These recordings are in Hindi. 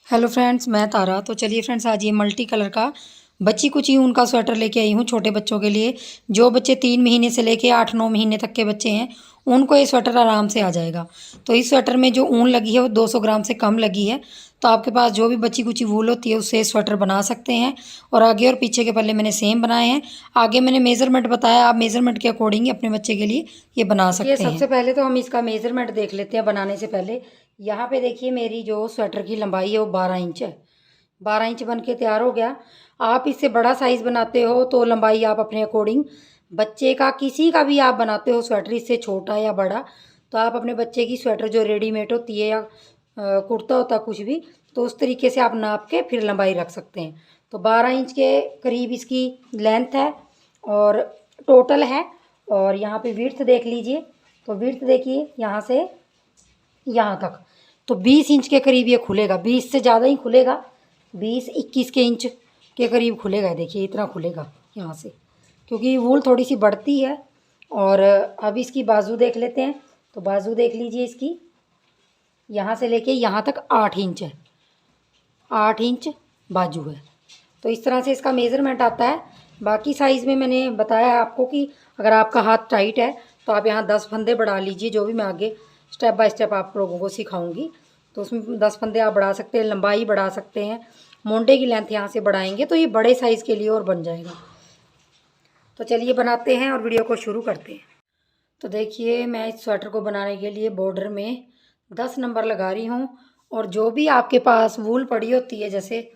हेलो फ्रेंड्स, मैं तारा। तो चलिए फ्रेंड्स, आज ये मल्टी कलर का बच्ची कुची ऊन का स्वेटर लेके आई हूँ छोटे बच्चों के लिए। जो बच्चे 3 महीने से लेके 8-9 महीने तक के बच्चे हैं उनको ये स्वेटर आराम से आ जाएगा। तो इस स्वेटर में जो ऊन लगी है वो 200 ग्राम से कम लगी है। तो आपके पास जो भी बच्ची कुची वूल होती है उससे स्वेटर बना सकते हैं। और आगे और पीछे के पल्ले मैंने सेम बनाए हैं। आगे मैंने मेज़रमेंट बताया, आप मेज़रमेंट के अकॉर्डिंग ही अपने बच्चे के लिए ये बना सकते हैं। सबसे पहले तो हम इसका मेज़रमेंट देख लेते हैं बनाने से पहले। यहाँ पे देखिए, मेरी जो स्वेटर की लंबाई है वो 12 इंच है। 12 इंच बन के तैयार हो गया। आप इससे बड़ा साइज़ बनाते हो तो लंबाई आप अपने अकॉर्डिंग, बच्चे का किसी का भी आप बनाते हो स्वेटर, इससे छोटा या बड़ा, तो आप अपने बच्चे की स्वेटर जो रेडीमेड होती है या कुर्ता होता है कुछ भी, तो उस तरीके से आप नाप के फिर लंबाई रख सकते हैं। तो 12 इंच के करीब इसकी लेंथ है और टोटल है। और यहाँ पे विड्थ देख लीजिए। तो विड्थ देखिए यहाँ से यहाँ तक, तो 20 इंच के करीब ये खुलेगा। 20 से ज़्यादा ही खुलेगा, 20-21 के इंच के करीब खुलेगा। देखिए इतना खुलेगा यहाँ से, क्योंकि वूल थोड़ी सी बढ़ती है। और अब इसकी बाजू देख लेते हैं। तो बाजू देख लीजिए इसकी, यहाँ से लेके यहाँ तक 8 इंच है। 8 इंच बाजू है। तो इस तरह से इसका मेज़रमेंट आता है। बाकी साइज़ में मैंने बताया आपको कि अगर आपका हाथ टाइट है तो आप यहाँ 10 फंदे बढ़ा लीजिए। जो भी मैं आगे स्टेप बाय स्टेप आप लोगों को सिखाऊंगी तो उसमें 10 फंदे आप बढ़ा सकते हैं, लंबाई बढ़ा सकते हैं। मोंडे की लेंथ यहाँ से बढ़ाएंगे तो ये बड़े साइज़ के लिए और बन जाएगा। तो चलिए बनाते हैं और वीडियो को शुरू करते हैं। तो देखिए, मैं इस स्वेटर को बनाने के लिए बॉर्डर में 10 नंबर लगा रही हूँ। और जो भी आपके पास वूल पड़ी होती है, जैसे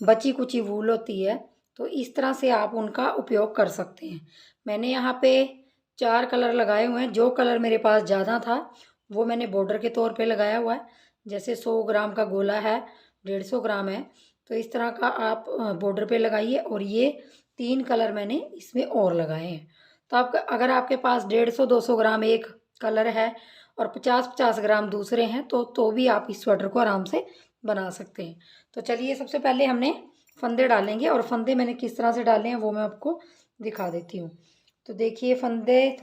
बची कुची वूल होती है, तो इस तरह से आप उनका उपयोग कर सकते हैं। मैंने यहाँ पे 4 कलर लगाए हुए हैं। जो कलर मेरे पास ज़्यादा था वो मैंने बॉर्डर के तौर पे लगाया हुआ है। जैसे 100 ग्राम का गोला है, 150 ग्राम है, तो इस तरह का आप बॉर्डर पे लगाइए। और ये 3 कलर मैंने इसमें और लगाए हैं। तो आप, अगर आपके पास 150-200 ग्राम एक कलर है और 50-50 ग्राम दूसरे हैं तो भी आप इस स्वेटर को आराम से बना सकते हैं। तो चलिए, सबसे पहले हमने फंदे डालेंगे। और फंदे मैंने किस तरह से डाले हैं वो मैं आपको दिखा देती हूँ। तो देखिए, फंदे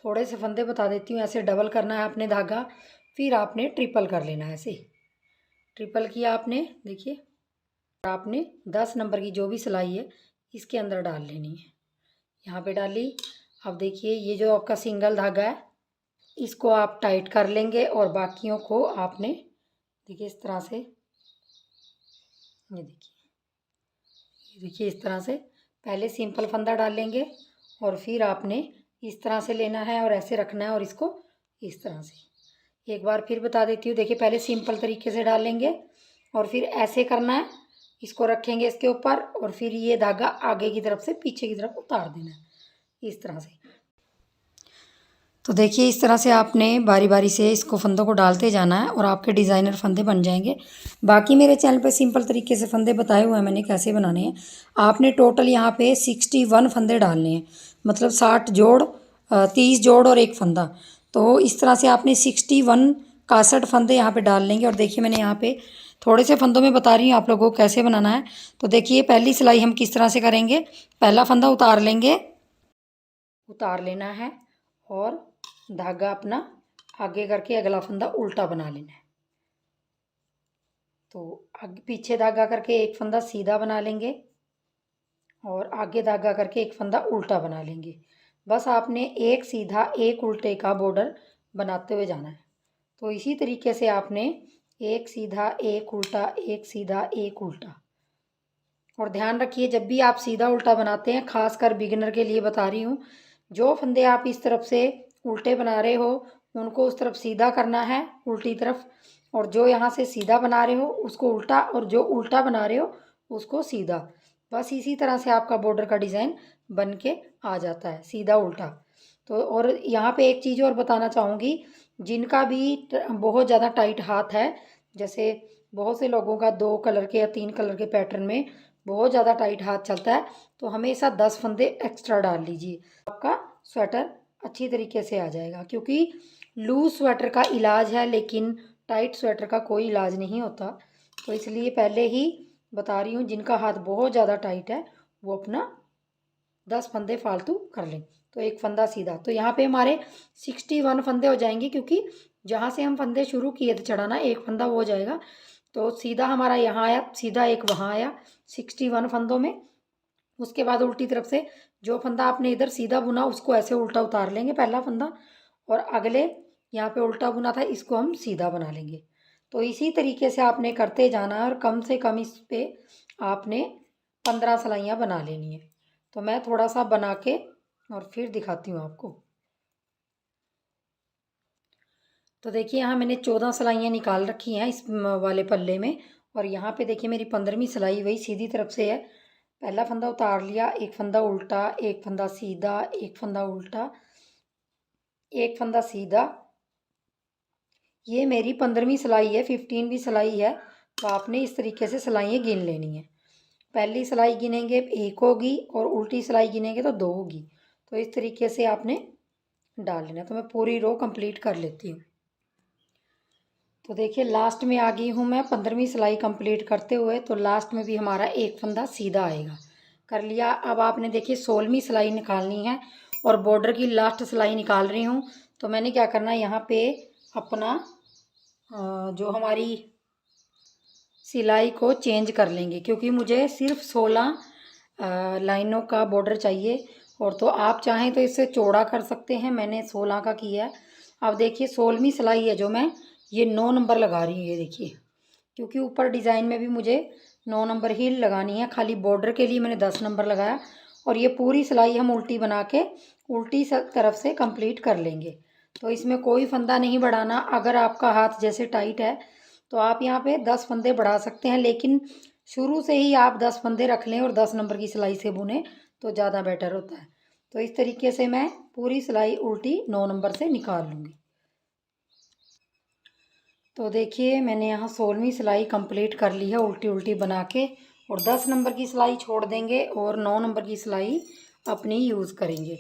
थोड़े से फंदे बता देती हूँ। ऐसे डबल करना है आपने धागा, फिर आपने ट्रिपल कर लेना है। ऐसे ट्रिपल किया आपने, देखिए। और आपने 10 नंबर की जो भी सिलाई है इसके अंदर डाल लेनी है। यहाँ पे डाली। अब देखिए, ये जो आपका सिंगल धागा है इसको आप टाइट कर लेंगे और बाकियों को आपने, देखिए इस तरह से, ये देखिए इस तरह से पहले सिंपल फंदा डाल लेंगे और फिर आपने इस तरह से लेना है और ऐसे रखना है और इसको इस तरह से। एक बार फिर बता देती हूँ। देखिए, पहले सिंपल तरीके से डालेंगे और फिर ऐसे करना है, इसको रखेंगे इसके ऊपर और फिर ये धागा आगे की तरफ से पीछे की तरफ उतार देना है इस तरह से। तो देखिए, इस तरह से आपने बारी बारी से इसको फंदों को डालते जाना है और आपके डिज़ाइनर फंदे बन जाएंगे। बाकी मेरे चैनल पे सिंपल तरीके से फंदे बताए हुए हैं मैंने कैसे बनाने हैं। आपने टोटल यहाँ पे 61 फंदे डालने हैं, मतलब 60 जोड़, 30 जोड़ और एक फंदा। तो इस तरह से आपने 61 फंदे यहाँ पे डाल लेंगे। और देखिए, मैंने यहाँ पे थोड़े से फंदों में बता रही हूँ आप लोगों को कैसे बनाना है। तो देखिए, पहली सिलाई हम किस तरह से करेंगे। पहला फंदा उतार लेंगे, उतार लेना है और धागा अपना आगे करके अगला फंदा उल्टा बना लेना है। तो आगे पीछे धागा करके एक फंदा सीधा बना लेंगे और आगे धागा करके एक फंदा उल्टा बना लेंगे। बस आपने एक सीधा एक उल्टे का बॉर्डर बनाते हुए जाना है। तो इसी तरीके से आपने एक सीधा एक उल्टा, एक सीधा एक उल्टा। और ध्यान रखिए, जब भी आप सीधा उल्टा बनाते हैं, खासकर बिगिनर के लिए बता रही हूँ, जो फंदे आप इस तरफ से उल्टे बना रहे हो उनको उस तरफ सीधा करना है, उल्टी तरफ। और जो यहाँ से सीधा बना रहे हो उसको उल्टा, और जो उल्टा बना रहे हो उसको सीधा। बस इसी तरह से आपका बॉर्डर का डिज़ाइन बन के आ जाता है, सीधा उल्टा। तो और यहाँ पे एक चीज़ और बताना चाहूँगी, जिनका भी बहुत ज़्यादा टाइट हाथ है, जैसे बहुत से लोगों का 2 कलर के या 3 कलर के पैटर्न में बहुत ज़्यादा टाइट हाथ चलता है, तो हमेशा 10 फंदे एक्स्ट्रा डाल लीजिए। आपका स्वेटर अच्छी तरीके से आ जाएगा। क्योंकि लूज स्वेटर का इलाज है लेकिन टाइट स्वेटर का कोई इलाज नहीं होता। तो इसलिए पहले ही बता रही हूँ, जिनका हाथ बहुत ज़्यादा टाइट है वो अपना 10 फंदे फालतू कर लें। तो एक फंदा सीधा। तो यहाँ पे हमारे 61 फंदे हो जाएंगे, क्योंकि जहाँ से हम फंदे शुरू किए थे चढ़ाना, एक फंदा वो हो जाएगा। तो सीधा हमारा यहाँ आया, सीधा एक वहाँ आया 61 फंदों में। उसके बाद उल्टी तरफ से जो फंदा आपने इधर सीधा बुना उसको ऐसे उल्टा उतार लेंगे पहला फंदा, और अगले यहाँ पे उल्टा बुना था इसको हम सीधा बना लेंगे। तो इसी तरीके से आपने करते जाना है और कम से कम इस पे आपने 15 सिलाइयाँ बना लेनी है। तो मैं थोड़ा सा बना के और फिर दिखाती हूँ आपको। तो देखिए यहाँ मैंने 14 सिलाइयाँ निकाल रखी हैं इस वाले पल्ले में, और यहाँ पे देखिए मेरी 15वीं सिलाई वही सीधी तरफ से है। पहला फंदा उतार लिया, एक फंदा उल्टा, एक फंदा सीधा, एक फंदा उल्टा, एक फंदा सीधा। ये मेरी 15वीं सिलाई है, 15वीं सिलाई है। तो आपने इस तरीके से सिलाइयाँ गिन लेनी है। पहली सिलाई गिनेंगे एक होगी और उल्टी सिलाई गिनेंगे तो 2 होगी। तो इस तरीके से आपने डाल लेना। तो मैं पूरी रो कंप्लीट कर लेती हूँ। तो देखिए लास्ट में आ गई हूँ मैं 15वीं सिलाई कंप्लीट करते हुए। तो लास्ट में भी हमारा एक फंदा सीधा आएगा, कर लिया। अब आपने देखिए 16वीं सिलाई निकालनी है और बॉर्डर की लास्ट सिलाई निकाल रही हूँ। तो मैंने क्या करना है, यहाँ पे अपना जो हमारी सिलाई को चेंज कर लेंगे, क्योंकि मुझे सिर्फ 16 लाइनों का बॉर्डर चाहिए। और तो आप चाहें तो इससे चौड़ा कर सकते हैं, मैंने 16 का किया है। अब देखिए 16वीं सिलाई है जो मैं ये 9 नंबर लगा रही हूँ, ये देखिए, क्योंकि ऊपर डिज़ाइन में भी मुझे 9 नंबर ही लगानी है। खाली बॉर्डर के लिए मैंने 10 नंबर लगाया। और ये पूरी सिलाई हम उल्टी बना के उल्टी तरफ से कंप्लीट कर लेंगे। तो इसमें कोई फंदा नहीं बढ़ाना। अगर आपका हाथ जैसे टाइट है तो आप यहाँ पे 10 फंदे बढ़ा सकते हैं, लेकिन शुरू से ही आप 10 फंदे रख लें और 10 नंबर की सिलाई से बुने तो ज़्यादा बेटर होता है। तो इस तरीके से मैं पूरी सिलाई उल्टी 9 नंबर से निकाल लूँगी। तो देखिए मैंने यहाँ 16वीं सिलाई कंप्लीट कर ली है उल्टी उल्टी बना के, और 10 नंबर की सिलाई छोड़ देंगे और 9 नंबर की सिलाई अपनी यूज़ करेंगे।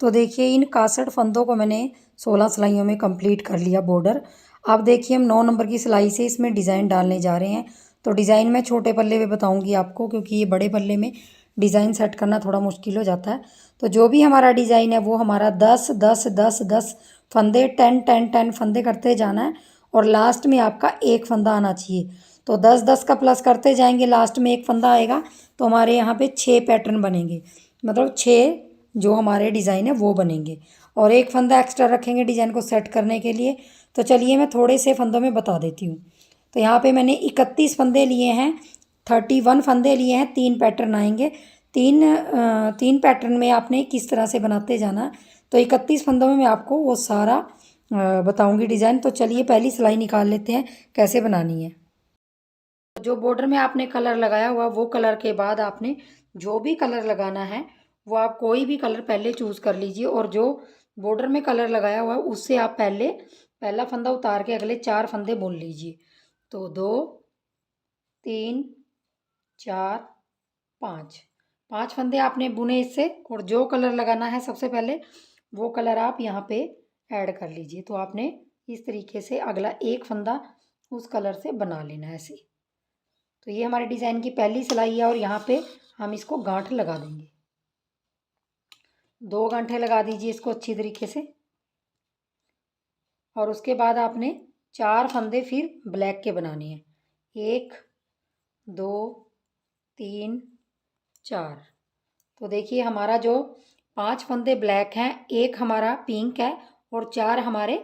तो देखिए इन 61 फंदों को मैंने 16 सिलाइयों में कंप्लीट कर लिया बॉर्डर। अब देखिए हम 9 नंबर की सिलाई से इसमें डिज़ाइन डालने जा रहे हैं। तो डिज़ाइन मैं छोटे पल्ले पे बताऊंगी आपको, क्योंकि ये बड़े पल्ले में डिज़ाइन सेट करना थोड़ा मुश्किल हो जाता है। तो जो भी हमारा डिज़ाइन है वो हमारा 10 10 10 10 फंदे 10 10 10 फंदे करते जाना है, और लास्ट में आपका एक फंदा आना चाहिए। तो 10 10 का प्लस करते जाएंगे, लास्ट में एक फंदा आएगा तो हमारे यहाँ पे 6 पैटर्न बनेंगे, मतलब 6 जो हमारे डिज़ाइन है वो बनेंगे, और एक फंदा एक्स्ट्रा रखेंगे डिज़ाइन को सेट करने के लिए। तो चलिए मैं थोड़े से फंदों में बता देती हूँ। तो यहाँ पे मैंने 31 फंदे लिए हैं, 31 फंदे लिए हैं, 3 पैटर्न आएंगे। तीन पैटर्न में आपने किस तरह से बनाते जाना। तो 31 फंदों में मैं आपको वो सारा बताऊंगी डिज़ाइन। तो चलिए पहली सिलाई निकाल लेते हैं कैसे बनानी है। जो बॉर्डर में आपने कलर लगाया हुआ वो कलर के बाद आपने जो भी कलर लगाना है वो आप कोई भी कलर पहले चूज़ कर लीजिए, और जो बॉर्डर में कलर लगाया हुआ है उससे आप पहले पहला फंदा उतार के अगले 4 फंदे बुन लीजिए। तो 2 3 4 5 5 फंदे आपने बुने इससे, और जो कलर लगाना है सबसे पहले वो कलर आप यहाँ पे ऐड कर लीजिए। तो आपने इस तरीके से अगला एक फंदा उस कलर से बना लेना है ऐसे। तो ये हमारे डिज़ाइन की पहली सिलाई है, और यहाँ पे हम इसको गांठ लगा देंगे। 2 गांठें लगा दीजिए इसको अच्छी तरीके से, और उसके बाद आपने 4 फंदे फिर ब्लैक के बनाने हैं। 1 2 3 4। तो देखिए हमारा जो 5 फंदे ब्लैक हैं, एक हमारा पिंक है, और 4 हमारे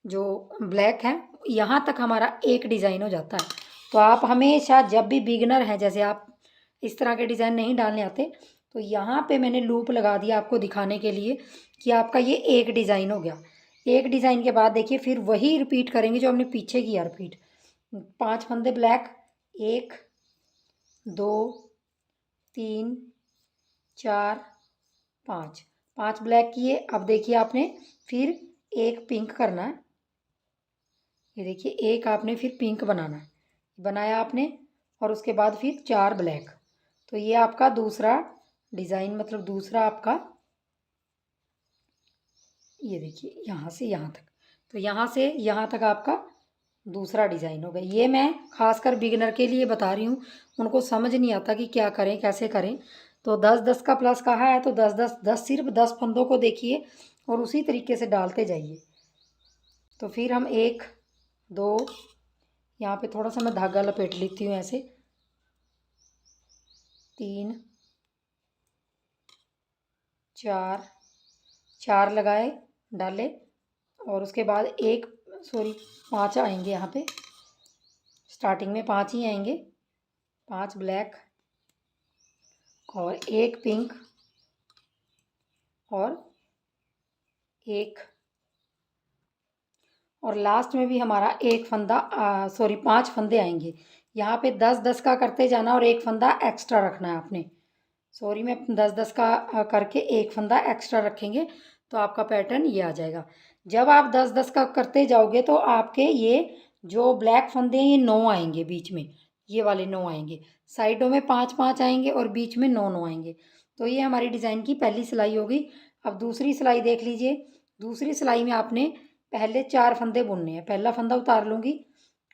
जो ब्लैक हैं। यहाँ तक हमारा एक डिज़ाइन हो जाता है। तो आप हमेशा जब भी बिगिनर हैं, जैसे आप इस तरह के डिज़ाइन नहीं डालने आते, तो यहाँ पे मैंने लूप लगा दिया आपको दिखाने के लिए कि आपका ये एक डिज़ाइन हो गया। एक डिज़ाइन के बाद देखिए फिर वही रिपीट करेंगे जो हमने पीछे किया रिपीट। 5 फंदे ब्लैक, 1 2 3 4 5, 5 ब्लैक किए। अब देखिए आपने फिर एक पिंक करना है। ये देखिए एक आपने फिर पिंक बनाना है, बनाया आपने, और उसके बाद फिर 4 ब्लैक। तो ये आपका दूसरा डिज़ाइन, मतलब दूसरा आपका, ये देखिए यहाँ से यहाँ तक। तो यहाँ से यहाँ तक आपका दूसरा डिज़ाइन हो गया। ये मैं खासकर बिगिनर के लिए बता रही हूँ, उनको समझ नहीं आता कि क्या करें कैसे करें। तो 10 10 का प्लस कहा है तो 10 10 10 सिर्फ 10 फंदों को देखिए और उसी तरीके से डालते जाइए। तो फिर हम 1 2 यहाँ पे थोड़ा सा मैं धागा लपेट लेती हूँ ऐसे। 3 4 4 लगाए, डाले, और उसके बाद 5 आएंगे यहाँ पे। स्टार्टिंग में 5 ही आएंगे। 5 ब्लैक और 1 पिंक और 1, और लास्ट में भी हमारा 1 फंदा 5 फंदे आएंगे। यहाँ पे 10-10 का करते जाना और 1 फंदा एक्स्ट्रा रखना है आपने। मैं 10-10 का करके 1 फंदा एक्स्ट्रा रखेंगे तो आपका पैटर्न ये आ जाएगा। जब आप 10-10 का करते जाओगे तो आपके ये जो ब्लैक फंदे हैं ये 9 आएंगे बीच में, ये वाले 9 आएंगे। साइडों में 5-5 आएंगे और बीच में 9-9 आएंगे। तो ये हमारी डिज़ाइन की पहली सिलाई होगी। अब दूसरी सिलाई देख लीजिए। दूसरी सिलाई में आपने पहले 4 फंदे बुनने हैं। पहला फंदा उतार लूँगी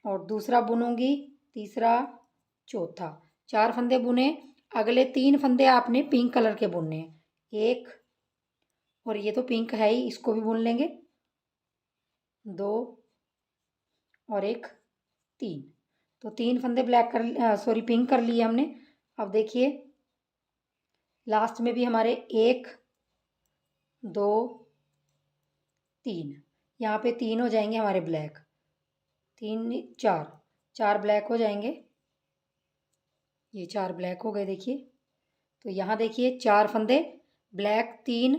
और दूसरा बुनूंगी, तीसरा, चौथा, 4 फंदे बुने। अगले 3 फंदे आपने पिंक कलर के बुनने हैं। 1, और ये तो पिंक है ही, इसको भी बुन लेंगे। 2 और 1, 3। तो 3 फंदे पिंक कर लिए हमने। अब देखिए लास्ट में भी हमारे 1 2 3, यहाँ पे 3 हो जाएंगे हमारे ब्लैक। 3 4 ब्लैक हो जाएंगे। ये 4 ब्लैक हो गए देखिए। तो यहाँ देखिए 4 फंदे ब्लैक, 3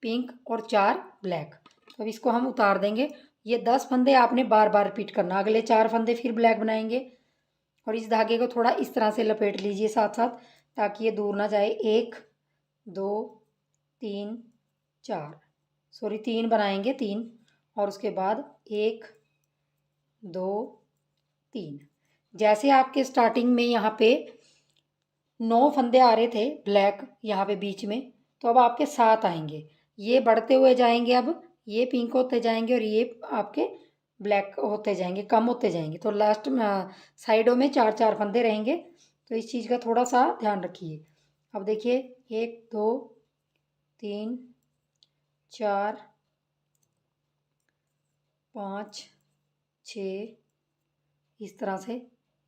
पिंक और 4 ब्लैक। तो अब इसको हम उतार देंगे। ये 10 फंदे आपने बार बार रिपीट करना। अगले 4 फंदे फिर ब्लैक बनाएंगे और इस धागे को थोड़ा इस तरह से लपेट लीजिए साथ साथ, ताकि ये दूर ना जाए। 1 2 3 4, 3 बनाएंगे, 3, और उसके बाद 1 2 3। जैसे आपके स्टार्टिंग में यहाँ पे 9 फंदे आ रहे थे ब्लैक यहाँ पे बीच में, तो अब आपके 7 आएंगे। ये बढ़ते हुए जाएंगे, अब ये पिंक होते जाएंगे और ये आपके ब्लैक होते जाएंगे, कम होते जाएंगे। तो लास्ट में साइडों में 4-4 फंदे रहेंगे। तो इस चीज़ का थोड़ा सा ध्यान रखिए। अब देखिए 1 2 3 4 5 6, इस तरह से।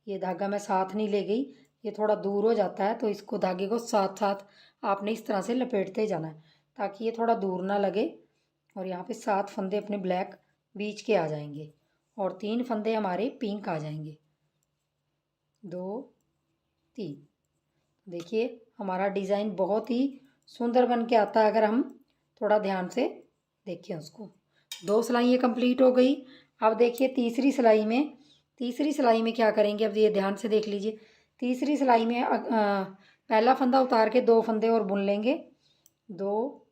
ये धागा मैं साथ नहीं ले गई, ये थोड़ा दूर हो जाता है, तो इसको धागे को साथ साथ आपने इस तरह से लपेटते जाना है ताकि ये थोड़ा दूर ना लगे। और यहाँ पे 7 फंदे अपने ब्लैक बीच के आ जाएंगे और 3 फंदे हमारे पिंक आ जाएंगे। 2 3। देखिए हमारा डिज़ाइन बहुत ही सुंदर बन के आता है अगर हम थोड़ा ध्यान से देखें उसको। 2 सिलाइयाँ कंप्लीट हो गई। अब देखिए तीसरी सिलाई में क्या करेंगे, अब ये ध्यान से देख लीजिए। तीसरी सिलाई में पहला फंदा उतार के 2 फंदे और बुन लेंगे। 2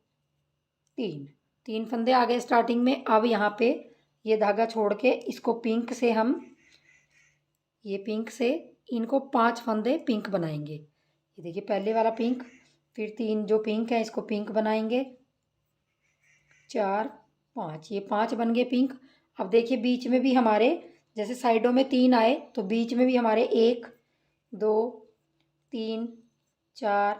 3 फंदे आ गए स्टार्टिंग में। अब यहाँ पे ये धागा छोड़ के इसको पिंक से इनको 5 फंदे पिंक बनाएंगे। ये देखिए पहले वाला पिंक, फिर 3 जो पिंक है इसको पिंक बनाएंगे। 4 5, ये 5 बन गए पिंक। अब देखिए बीच में भी हमारे जैसे साइडों में 3 आए तो बीच में भी हमारे 1 2 3 4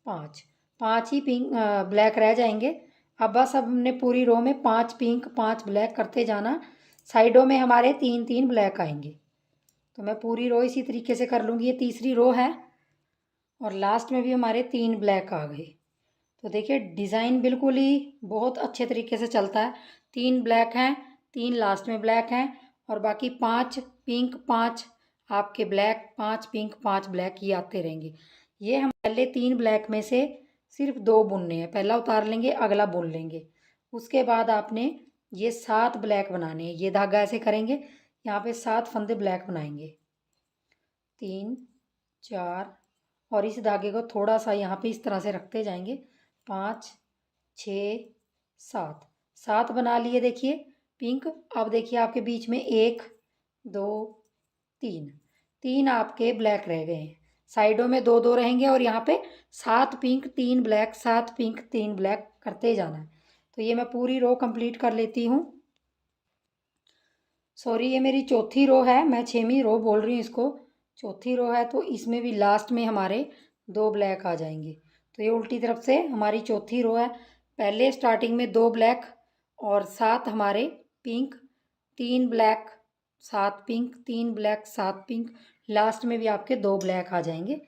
5 ही पिंक ब्लैक रह जाएंगे। अब बस अब हमने पूरी रो में 5 पिंक 5 ब्लैक करते जाना। साइडों में हमारे 3-3 ब्लैक आएंगे। तो मैं पूरी रो इसी तरीके से कर लूँगी। ये तीसरी रो है और लास्ट में भी हमारे 3 ब्लैक आ गए। तो देखिए डिज़ाइन बिल्कुल ही बहुत अच्छे तरीके से चलता है। 3 ब्लैक हैं, 3 लास्ट में ब्लैक हैं और बाकी 5 पिंक 5 आपके ब्लैक, 5 पिंक 5 ब्लैक, ये आते रहेंगे। ये हम पहले 3 ब्लैक में से सिर्फ 2 बुनने हैं। पहला उतार लेंगे, अगला बुन लेंगे। उसके बाद आपने ये 7 ब्लैक बनाने हैं। ये धागा ऐसे करेंगे, यहाँ पे 7 फंदे ब्लैक बनाएंगे। 3 4, और इस धागे को थोड़ा सा यहाँ पे इस तरह से रखते जाएंगे। 5 6 7 बना लिए देखिए पिंक। अब देखिए आपके बीच में 1 2 3 आपके ब्लैक रह गए हैं। साइडों में 2-2 रहेंगे और यहाँ पे 7 पिंक 3 ब्लैक, 7 पिंक 3 ब्लैक करते जाना है। तो ये मैं पूरी रो कंप्लीट कर लेती हूँ। ये मेरी चौथी रो है, मैं 6वीं रो बोल रही हूँ इसको। चौथी रो है तो इसमें भी लास्ट में हमारे 2 ब्लैक आ जाएंगे। तो ये उल्टी तरफ से हमारी चौथी रो है। पहले स्टार्टिंग में 2 ब्लैक और 7 हमारे pink, 3 black 7 pink, 3 black, 7 pink, last में भी आपके 2 ब्लैक आ जाएंगे।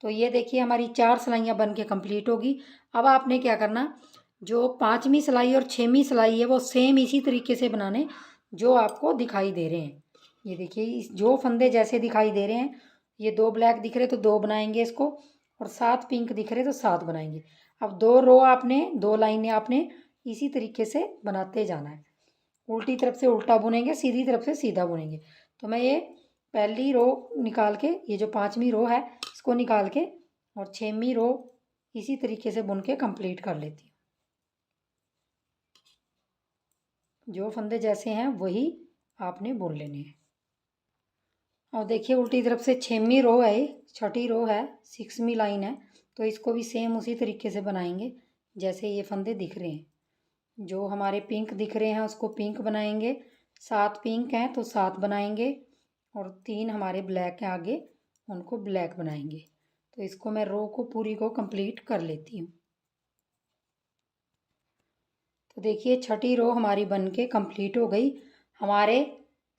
तो ये देखिए हमारी 4 सिलाइयाँ बन के कंप्लीट होगी। अब आपने क्या करना, जो 5वीं सिलाई और 6वीं सिलाई है वो सेम इसी तरीके से बनाने जो आपको दिखाई दे रहे हैं। ये देखिए इस जो फंदे जैसे दिखाई दे रहे हैं, ये 2 ब्लैक दिख रहे तो 2 बनाएंगे इसको, और 7 पिंक दिख रहे तो 7 बनाएंगे। अब 2 रो आपने, 2 लाइनें आपने इसी तरीके से बनाते जाना है। उल्टी तरफ से उल्टा बुनेंगे, सीधी तरफ से सीधा बुनेंगे। तो मैं ये पहली रो निकाल के, ये जो 5वीं रो है इसको निकाल के, और 6वीं रो इसी तरीके से बुन के कंप्लीट कर लेती हूँ। जो फंदे जैसे हैं वही आपने बुन लेने हैं। और देखिए उल्टी तरफ से 6वीं रो है, छठी रो है, 6वीं लाइन है, तो इसको भी सेम उसी तरीके से बनाएंगे जैसे ये फंदे दिख रहे हैं। जो हमारे पिंक दिख रहे हैं उसको पिंक बनाएंगे, 7 पिंक हैं तो 7 बनाएंगे, और 3 हमारे ब्लैक हैं आगे, उनको ब्लैक बनाएंगे। तो इसको मैं रो को पूरी को कंप्लीट कर लेती हूँ। तो देखिए छठी रो हमारी बन के कंप्लीट हो गई। हमारे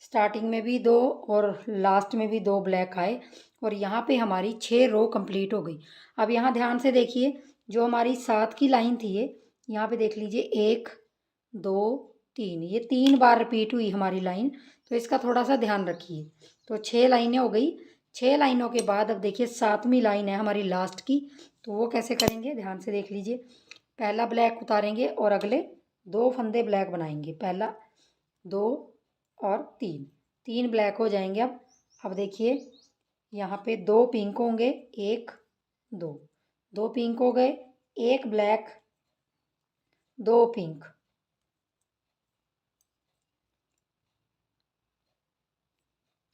स्टार्टिंग में भी 2 और लास्ट में भी 2 ब्लैक आए, और यहाँ पे हमारी 6 रो कंप्लीट हो गई। अब यहाँ ध्यान से देखिए, जो हमारी 7 की लाइन थी ये, यहाँ पे देख लीजिए 1 2 3, ये 3 बार रिपीट हुई हमारी लाइन, तो इसका थोड़ा सा ध्यान रखिए। तो 6 लाइनें हो गई। 6 लाइनों के बाद अब देखिए 7वीं लाइन है हमारी लास्ट की, तो वो कैसे करेंगे ध्यान से देख लीजिए। पहला ब्लैक उतारेंगे और अगले 2 फंदे ब्लैक बनाएंगे, पहला 2 और 3, 3 ब्लैक हो जाएंगे। अब देखिए यहाँ पे 2 पिंक होंगे, 1 2, 2 पिंक हो गए, 1 ब्लैक, 2 पिंक,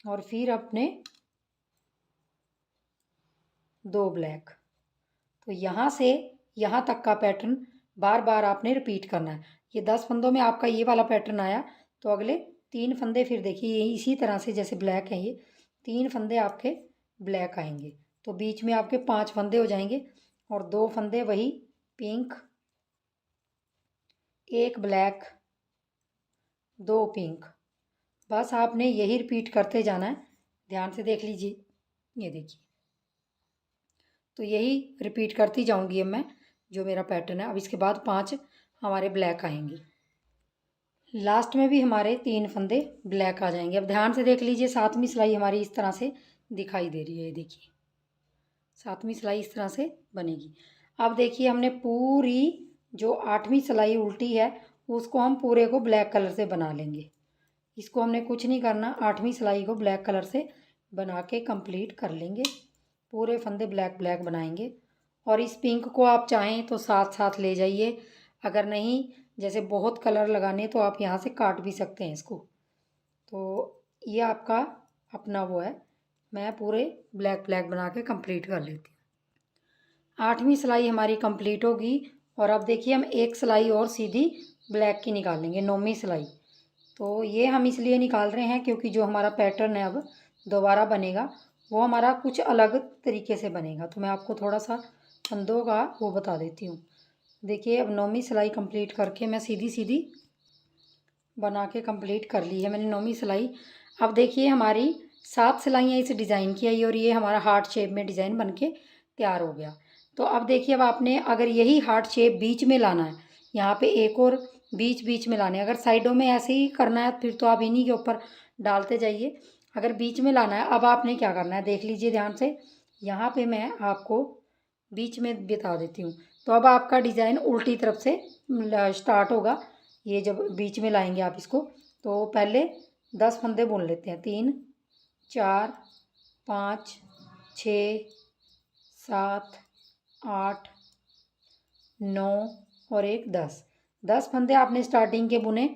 और फिर अपने 2 ब्लैक। तो यहाँ से यहाँ तक का पैटर्न बार बार आपने रिपीट करना है। ये 10 फंदों में आपका ये वाला पैटर्न आया, तो अगले 3 फंदे फिर देखिए ये इसी तरह से, जैसे ब्लैक है ये 3 फंदे आपके ब्लैक आएंगे, तो बीच में आपके 5 फंदे हो जाएंगे, और 2 फंदे वही पिंक, 1 ब्लैक, 2 पिंक। बस आपने यही रिपीट करते जाना है। ध्यान से देख लीजिए, ये देखिए, तो यही रिपीट करती जाऊंगी अब मैं, जो मेरा पैटर्न है। अब इसके बाद 5 हमारे ब्लैक आएंगे, लास्ट में भी हमारे 3 फंदे ब्लैक आ जाएंगे। अब ध्यान से देख लीजिए, 7वीं सिलाई हमारी इस तरह से दिखाई दे रही है, देखिए 7वीं सिलाई इस तरह से बनेगी। अब देखिए हमने पूरी जो 8वीं सिलाई उल्टी है उसको हम पूरे को ब्लैक कलर से बना लेंगे। इसको हमने कुछ नहीं करना, 8वीं सिलाई को ब्लैक कलर से बना के कंप्लीट कर लेंगे। पूरे फंदे ब्लैक ब्लैक बनाएंगे, और इस पिंक को आप चाहें तो साथ साथ ले जाइए, अगर नहीं जैसे बहुत कलर लगाने तो आप यहाँ से काट भी सकते हैं इसको। तो ये आपका अपना वो है, मैं पूरे ब्लैक ब्लैक बना के कंप्लीट कर लेती हूँ। 8वीं सिलाई हमारी कंप्लीट होगी, और अब देखिए हम एक सिलाई और सीधी ब्लैक की निकालेंगे, 9वीं सिलाई। तो ये हम इसलिए निकाल रहे हैं क्योंकि जो हमारा पैटर्न है अब दोबारा बनेगा वो हमारा कुछ अलग तरीके से बनेगा। तो मैं आपको थोड़ा सा फंदों का वो बता देती हूँ। देखिए अब 9वीं सिलाई कंप्लीट करके मैं सीधी सीधी बना के कंप्लीट कर ली है मैंने 9वीं सिलाई। अब देखिए हमारी 7 सिलाइयाँ इस डिज़ाइन की आई, और ये हमारा हार्ट शेप में डिज़ाइन बन के तैयार हो गया। तो अब देखिए, अब आपने अगर यही हार्ट शेप बीच में लाना है, यहाँ पे एक और बीच बीच में लाने, अगर साइडों में ऐसे ही करना है फिर तो आप इन्हीं के ऊपर डालते जाइए। अगर बीच में लाना है, अब आपने क्या करना है देख लीजिए ध्यान से, यहाँ पे मैं आपको बीच में बता देती हूँ। तो अब आपका डिज़ाइन उल्टी तरफ से स्टार्ट होगा। ये जब बीच में लाएंगे आप इसको, तो पहले 10 फंदे बुन लेते हैं, 3 4 5 6 7 8 9 और एक 10, 10 फंदे आपने स्टार्टिंग के बुने।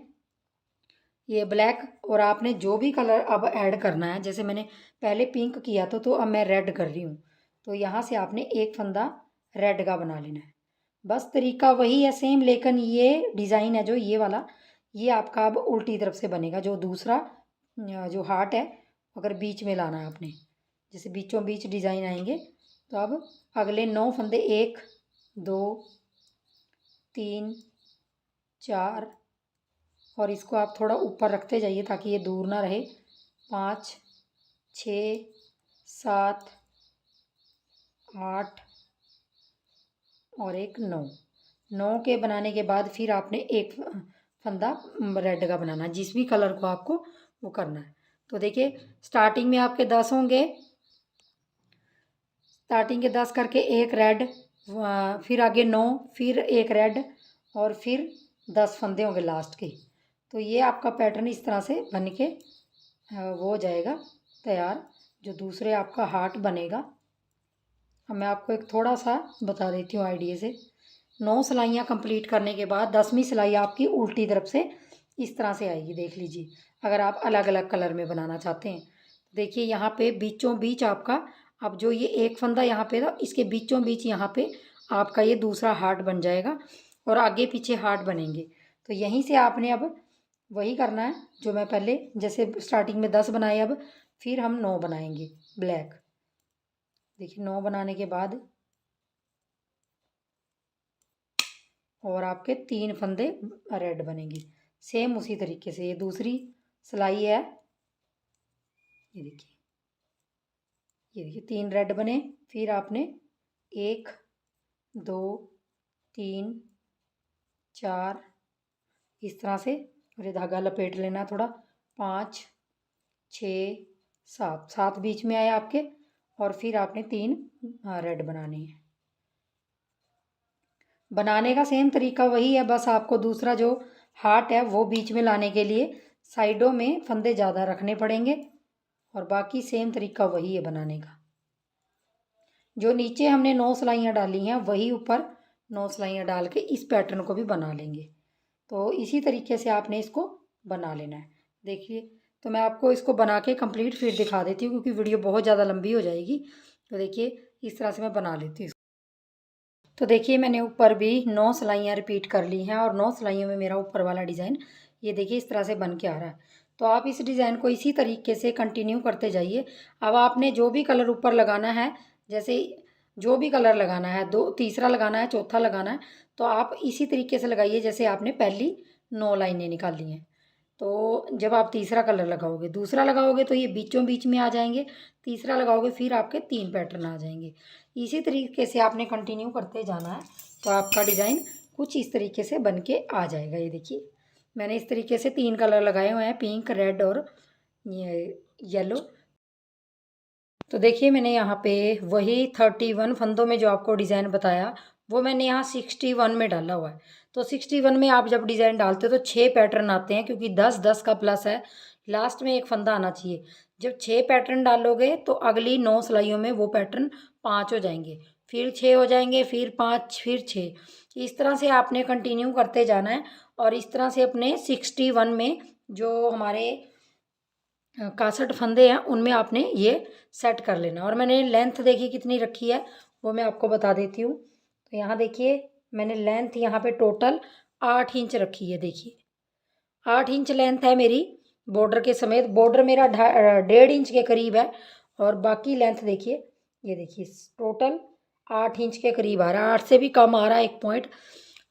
ये ब्लैक, और आपने जो भी कलर अब ऐड करना है, जैसे मैंने पहले पिंक किया तो अब मैं रेड कर रही हूँ, तो यहाँ से आपने एक फंदा रेड का बना लेना है। बस तरीका वही है सेम, लेकिन ये डिज़ाइन है जो ये वाला, ये आपका अब उल्टी तरफ से बनेगा। जो दूसरा जो हार्ट है, अगर बीच में लाना है आपने, जैसे बीचों बीच डिज़ाइन आएंगे, तो अब अगले 9 फंदे 1 2 3 4, और इसको आप थोड़ा ऊपर रखते जाइए ताकि ये दूर ना रहे, 5, 6, 7, 8 और एक 9। 9 के बनाने के बाद फिर आपने एक फंदा रेड का बनाना है, जिस भी कलर को आपको वो करना है। तो देखिए स्टार्टिंग में आपके 10 होंगे, स्टार्टिंग के 10 करके एक रेड, फिर आगे 9, फिर एक रेड और फिर 10 फंदे होंगे लास्ट के। तो ये आपका पैटर्न इस तरह से बन के वो हो जाएगा तैयार, जो दूसरे आपका हार्ट बनेगा। अब मैं आपको एक थोड़ा सा बता देती हूँ आइडिया से। 9 सिलाइयाँ कंप्लीट करने के बाद 10वीं सिलाई आपकी उल्टी तरफ से इस तरह से आएगी, देख लीजिए। अगर आप अलग अलग कलर में बनाना चाहते हैं, देखिए यहाँ पे बीचों बीच आपका, अब जो ये एक फंदा यहाँ पे था, इसके बीचों बीच यहाँ पे आपका ये दूसरा हार्ट बन जाएगा और आगे पीछे हार्ट बनेंगे। तो यहीं से आपने अब वही करना है जो मैं पहले, जैसे स्टार्टिंग में 10 बनाए, अब फिर हम 9 बनाएंगे ब्लैक। देखिए 9 बनाने के बाद और आपके 3 फंदे रेड बनेंगे सेम उसी तरीके से। ये दूसरी सिलाई है, ये देखिए, ये देखिए 3 रेड बने, फिर आपने 1, 2, 3, 4 इस तरह से, और ये धागा लपेट लेना थोड़ा, 5, 6, 7, 7 बीच में आए आपके, और फिर आपने 3 रेड बनाने हैं। बनाने का सेम तरीका वही है, बस आपको दूसरा जो हार्ट है वो बीच में लाने के लिए साइडों में फंदे ज़्यादा रखने पड़ेंगे, और बाकी सेम तरीका वही है बनाने का। जो नीचे हमने 9 सिलाइयाँ डाली हैं वही ऊपर 9 सिलाइयाँ डाल के इस पैटर्न को भी बना लेंगे। तो इसी तरीके से आपने इसको बना लेना है। देखिए, तो मैं आपको इसको बना के कंप्लीट फिर दिखा देती हूँ, क्योंकि वीडियो बहुत ज़्यादा लंबी हो जाएगी। तो देखिए इस तरह से मैं बना लेती हूँ। तो देखिए मैंने ऊपर भी 9 सिलाइयाँ रिपीट कर ली हैं, और 9 सिलाइयों में मेरा ऊपर वाला डिज़ाइन ये देखिए इस तरह से बन के आ रहा है। तो आप इस डिज़ाइन को इसी तरीके से कंटिन्यू करते जाइए। अब आपने जो भी कलर ऊपर लगाना है, जैसे जो भी कलर लगाना है, तीसरा लगाना है, चौथा लगाना है, तो आप इसी तरीके से लगाइए जैसे आपने पहली 9 लाइनें निकाली हैं। तो जब आप तीसरा कलर लगाओगे, दूसरा लगाओगे तो ये बीचों बीच में आ जाएंगे, तीसरा लगाओगे फिर आपके 3 पैटर्न आ जाएंगे। इसी तरीके से आपने कंटिन्यू करते जाना है, तो आपका डिज़ाइन कुछ इस तरीके से बन के आ जाएगा। ये देखिए मैंने इस तरीके से 3 कलर लगाए हुए हैं, पिंक, रेड और ये येलो। तो देखिए मैंने यहाँ पे वही 31 फंदों में जो आपको डिज़ाइन बताया वो मैंने यहाँ 61 में डाला हुआ है। तो 61 में आप जब डिज़ाइन डालते हो तो 6 पैटर्न आते हैं, क्योंकि 10-10 का प्लस है, लास्ट में एक फंदा आना चाहिए। जब 6 पैटर्न डालोगे तो अगली 9 सिलाइयों में वो पैटर्न 5 हो जाएंगे, फिर 6 हो जाएंगे, फिर 5, फिर 6। इस तरह से आपने कंटिन्यू करते जाना है, और इस तरह से अपने 61 में जो हमारे 61 फंदे हैं उनमें आपने ये सेट कर लेना। और मैंने लेंथ देखिए कितनी रखी है वो मैं आपको बता देती हूँ। तो यहाँ देखिए मैंने लेंथ यहाँ पे टोटल 8 इंच रखी है। देखिए 8 इंच लेंथ है मेरी बॉर्डर के समेत। बॉर्डर मेरा 1.5 इंच के करीब है, और बाकी लेंथ देखिए, ये देखिए टोटल 8 इंच के करीब आ रहा है, 8 से भी कम आ रहा है 1 पॉइंट।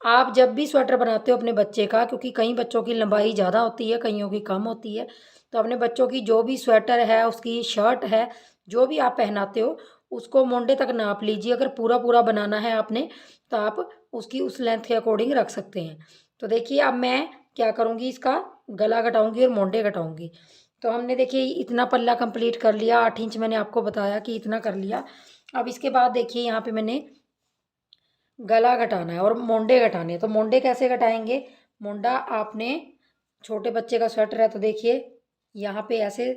आप जब भी स्वेटर बनाते हो अपने बच्चे का, क्योंकि कई बच्चों की लंबाई ज़्यादा होती है, कईयों की कम होती है, तो अपने बच्चों की जो भी स्वेटर है, उसकी शर्ट है, जो भी आप पहनाते हो उसको मोंडे तक नाप लीजिए। अगर पूरा पूरा बनाना है आपने तो आप उसकी उस लेंथ के अकॉर्डिंग रख सकते हैं। तो देखिए अब मैं क्या करूँगी, इसका गला घटाऊँगी और मोंडे घटाऊँगी। तो हमने देखिए इतना पल्ला कंप्लीट कर लिया, 8 इंच मैंने आपको बताया कि इतना कर लिया। अब इसके बाद देखिए यहाँ पे मैंने गला घटाना है और मोंडे घटाने हैं। तो मोंडे कैसे घटाएंगे, मोंडा आपने, छोटे बच्चे का स्वेटर है तो देखिए यहाँ पे ऐसे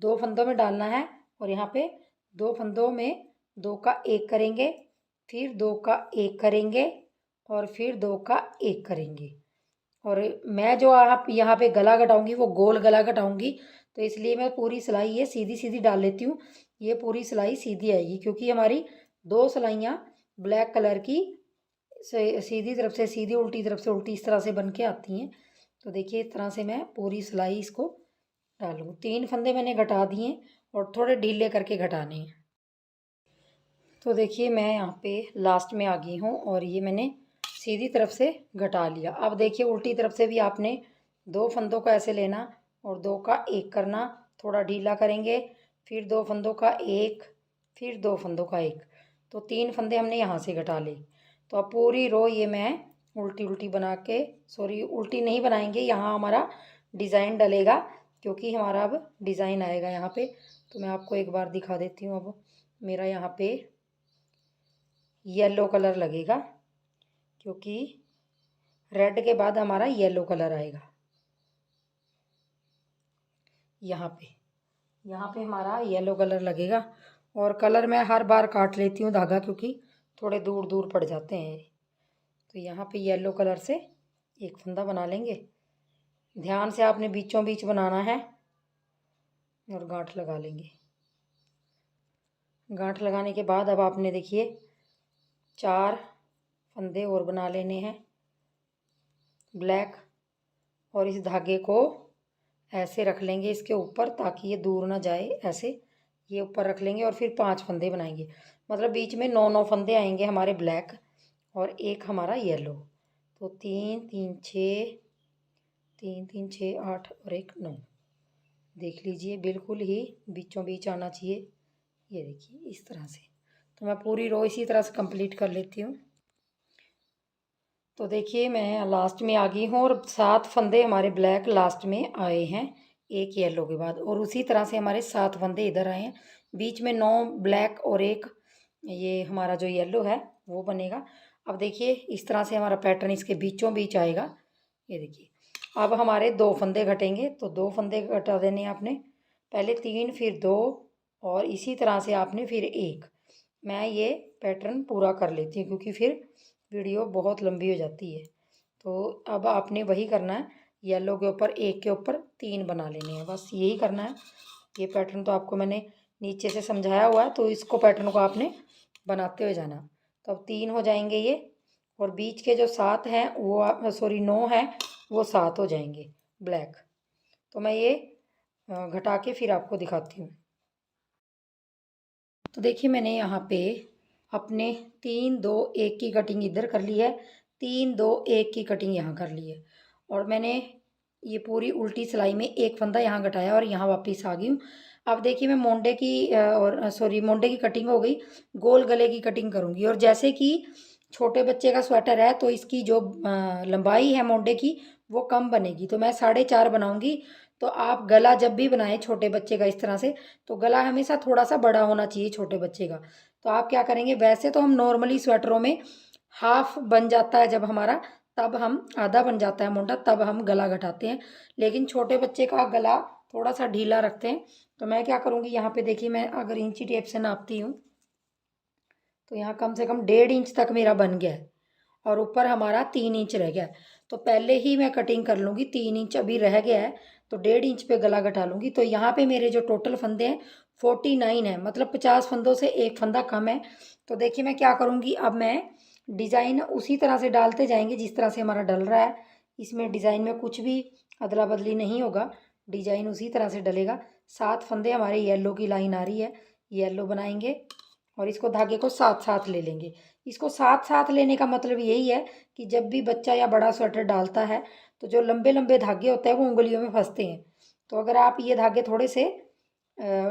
2 फंदों में डालना है, और यहाँ पे 2 फंदों में 2 का 1 करेंगे, फिर 2 का 1 करेंगे, और फिर 2 का 1 करेंगे। और मैं जो आप यहाँ पे गला घटाऊंगी वो गोल गला घटाऊंगी, तो इसलिए मैं पूरी सिलाई ये सीधी सीधी डाल लेती हूँ। ये पूरी सिलाई सीधी आएगी, क्योंकि हमारी 2 सिलाइयाँ ब्लैक कलर की सीधी तरफ से सीधी, उल्टी तरफ से उल्टी, इस तरह से बन के आती हैं। तो देखिए इस तरह से मैं पूरी सिलाई इसको डालूँ। 3 फंदे मैंने घटा दिए और थोड़े ढीले करके घटाने हैं। तो देखिए मैं यहाँ पे लास्ट में आ गई हूँ, और ये मैंने सीधी तरफ से घटा लिया। अब देखिए उल्टी तरफ से भी आपने 2 फंदों को ऐसे लेना और 2 का 1 करना, थोड़ा ढीला करेंगे, फिर 2 फंदों का एक, फिर 2 फंदों का एक, तो 3 फंदे हमने यहाँ से घटा ली। तो अब पूरी रो ये मैं उल्टी उल्टी बना के, सॉरी उल्टी नहीं बनाएंगे, यहाँ हमारा डिज़ाइन डलेगा क्योंकि हमारा अब डिज़ाइन आएगा यहाँ पे। तो मैं आपको एक बार दिखा देती हूँ। अब मेरा यहाँ पे येलो कलर लगेगा क्योंकि रेड के बाद हमारा येलो कलर आएगा। यहाँ पे हमारा येलो कलर लगेगा। और कलर मैं हर बार काट लेती हूँ धागा क्योंकि थोड़े दूर दूर पड़ जाते हैं। तो यहाँ पे येलो कलर से एक फंदा बना लेंगे। ध्यान से आपने बीचों बीच बनाना है और गांठ लगा लेंगे। गांठ लगाने के बाद अब आपने देखिए 4 फंदे और बना लेने हैं ब्लैक, और इस धागे को ऐसे रख लेंगे इसके ऊपर ताकि ये दूर ना जाए। ऐसे ये ऊपर रख लेंगे और फिर 5 फंदे बनाएंगे, मतलब बीच में 9 फंदे आएंगे हमारे ब्लैक और एक हमारा येलो। तो 3 3 6, 3 3 6 8 और एक 9। देख लीजिए बिल्कुल ही बीचों बीच आना चाहिए। ये देखिए इस तरह से। तो मैं पूरी रो इसी तरह से कंप्लीट कर लेती हूँ। तो देखिए मैं लास्ट में आ गई हूँ और 7 फंदे हमारे ब्लैक लास्ट में आए हैं एक येलो के बाद, और उसी तरह से हमारे 7 फंदे इधर आए हैं। बीच में 9 ब्लैक और एक ये हमारा जो येलो है वो बनेगा। अब देखिए इस तरह से हमारा पैटर्न इसके बीचों बीच आएगा। ये देखिए अब हमारे 2 फंदे घटेंगे, तो 2 फंदे घटा देने आपने, पहले 3 फिर 2 और इसी तरह से आपने फिर एक। मैं ये पैटर्न पूरा कर लेती हूँ क्योंकि फिर वीडियो बहुत लंबी हो जाती है। तो अब आपने वही करना है, येलो के ऊपर एक के ऊपर 3 बना लेने हैं, बस यही करना है। ये पैटर्न तो आपको मैंने नीचे से समझाया हुआ है, तो इसको पैटर्न को आपने बनाते हुए जाना। तो अब 3 हो जाएंगे ये, और बीच के जो 7 हैं वो आप सॉरी 9 हैं वो 7 हो जाएंगे ब्लैक। तो मैं ये घटा के फिर आपको दिखाती हूँ। तो देखिए मैंने यहाँ पे अपने 3 2 1 की कटिंग इधर कर ली है, 3 2 1 की कटिंग यहाँ कर ली है, और मैंने ये पूरी उल्टी सिलाई में एक फंदा यहाँ घटाया और यहाँ वापस आ गई हूँ। अब देखिए मैं मोंडे की और सॉरी मोंडे की कटिंग हो गई, गोल गले की कटिंग करूँगी। और जैसे कि छोटे बच्चे का स्वेटर है तो इसकी जो लंबाई है मोंडे की वो कम बनेगी, तो मैं 4.5 बनाऊँगी। तो आप गला जब भी बनाएं छोटे बच्चे का इस तरह से, तो गला हमेशा थोड़ा सा बड़ा होना चाहिए छोटे बच्चे का। तो आप क्या करेंगे, वैसे तो हम नॉर्मली स्वेटरों में हाफ बन जाता है जब हमारा, तब हम आधा बन जाता है मोंडा, तब हम गला घटाते हैं। लेकिन छोटे बच्चे का गला थोड़ा सा ढीला रखते हैं। तो मैं क्या करूँगी, यहाँ पे देखिए मैं अगर इंची टेप से नापती हूँ तो यहाँ कम से कम 1.5 इंच तक मेरा बन गया है और ऊपर हमारा 3 इंच रह गया है। तो पहले ही मैं कटिंग कर लूँगी, 3 इंच अभी रह गया है तो 1.5 इंच पे गला घटा लूँगी। तो यहाँ पे मेरे जो टोटल फंदे हैं 49 है, मतलब 50 फंदों से एक फंदा कम है। तो देखिए मैं क्या करूँगी, अब मैं डिज़ाइन उसी तरह से डालते जाएंगे जिस तरह से हमारा डल रहा है। इसमें डिज़ाइन में कुछ भी अदला बदली नहीं होगा, डिज़ाइन उसी तरह से डलेगा। 7 फंदे हमारे येलो की लाइन आ रही है, येलो बनाएंगे और इसको धागे को साथ साथ ले लेंगे। इसको साथ साथ लेने का मतलब यही है कि जब भी बच्चा या बड़ा स्वेटर डालता है तो जो लंबे लंबे धागे होते हैं वो उंगलियों में फंसते हैं। तो अगर आप ये धागे थोड़े से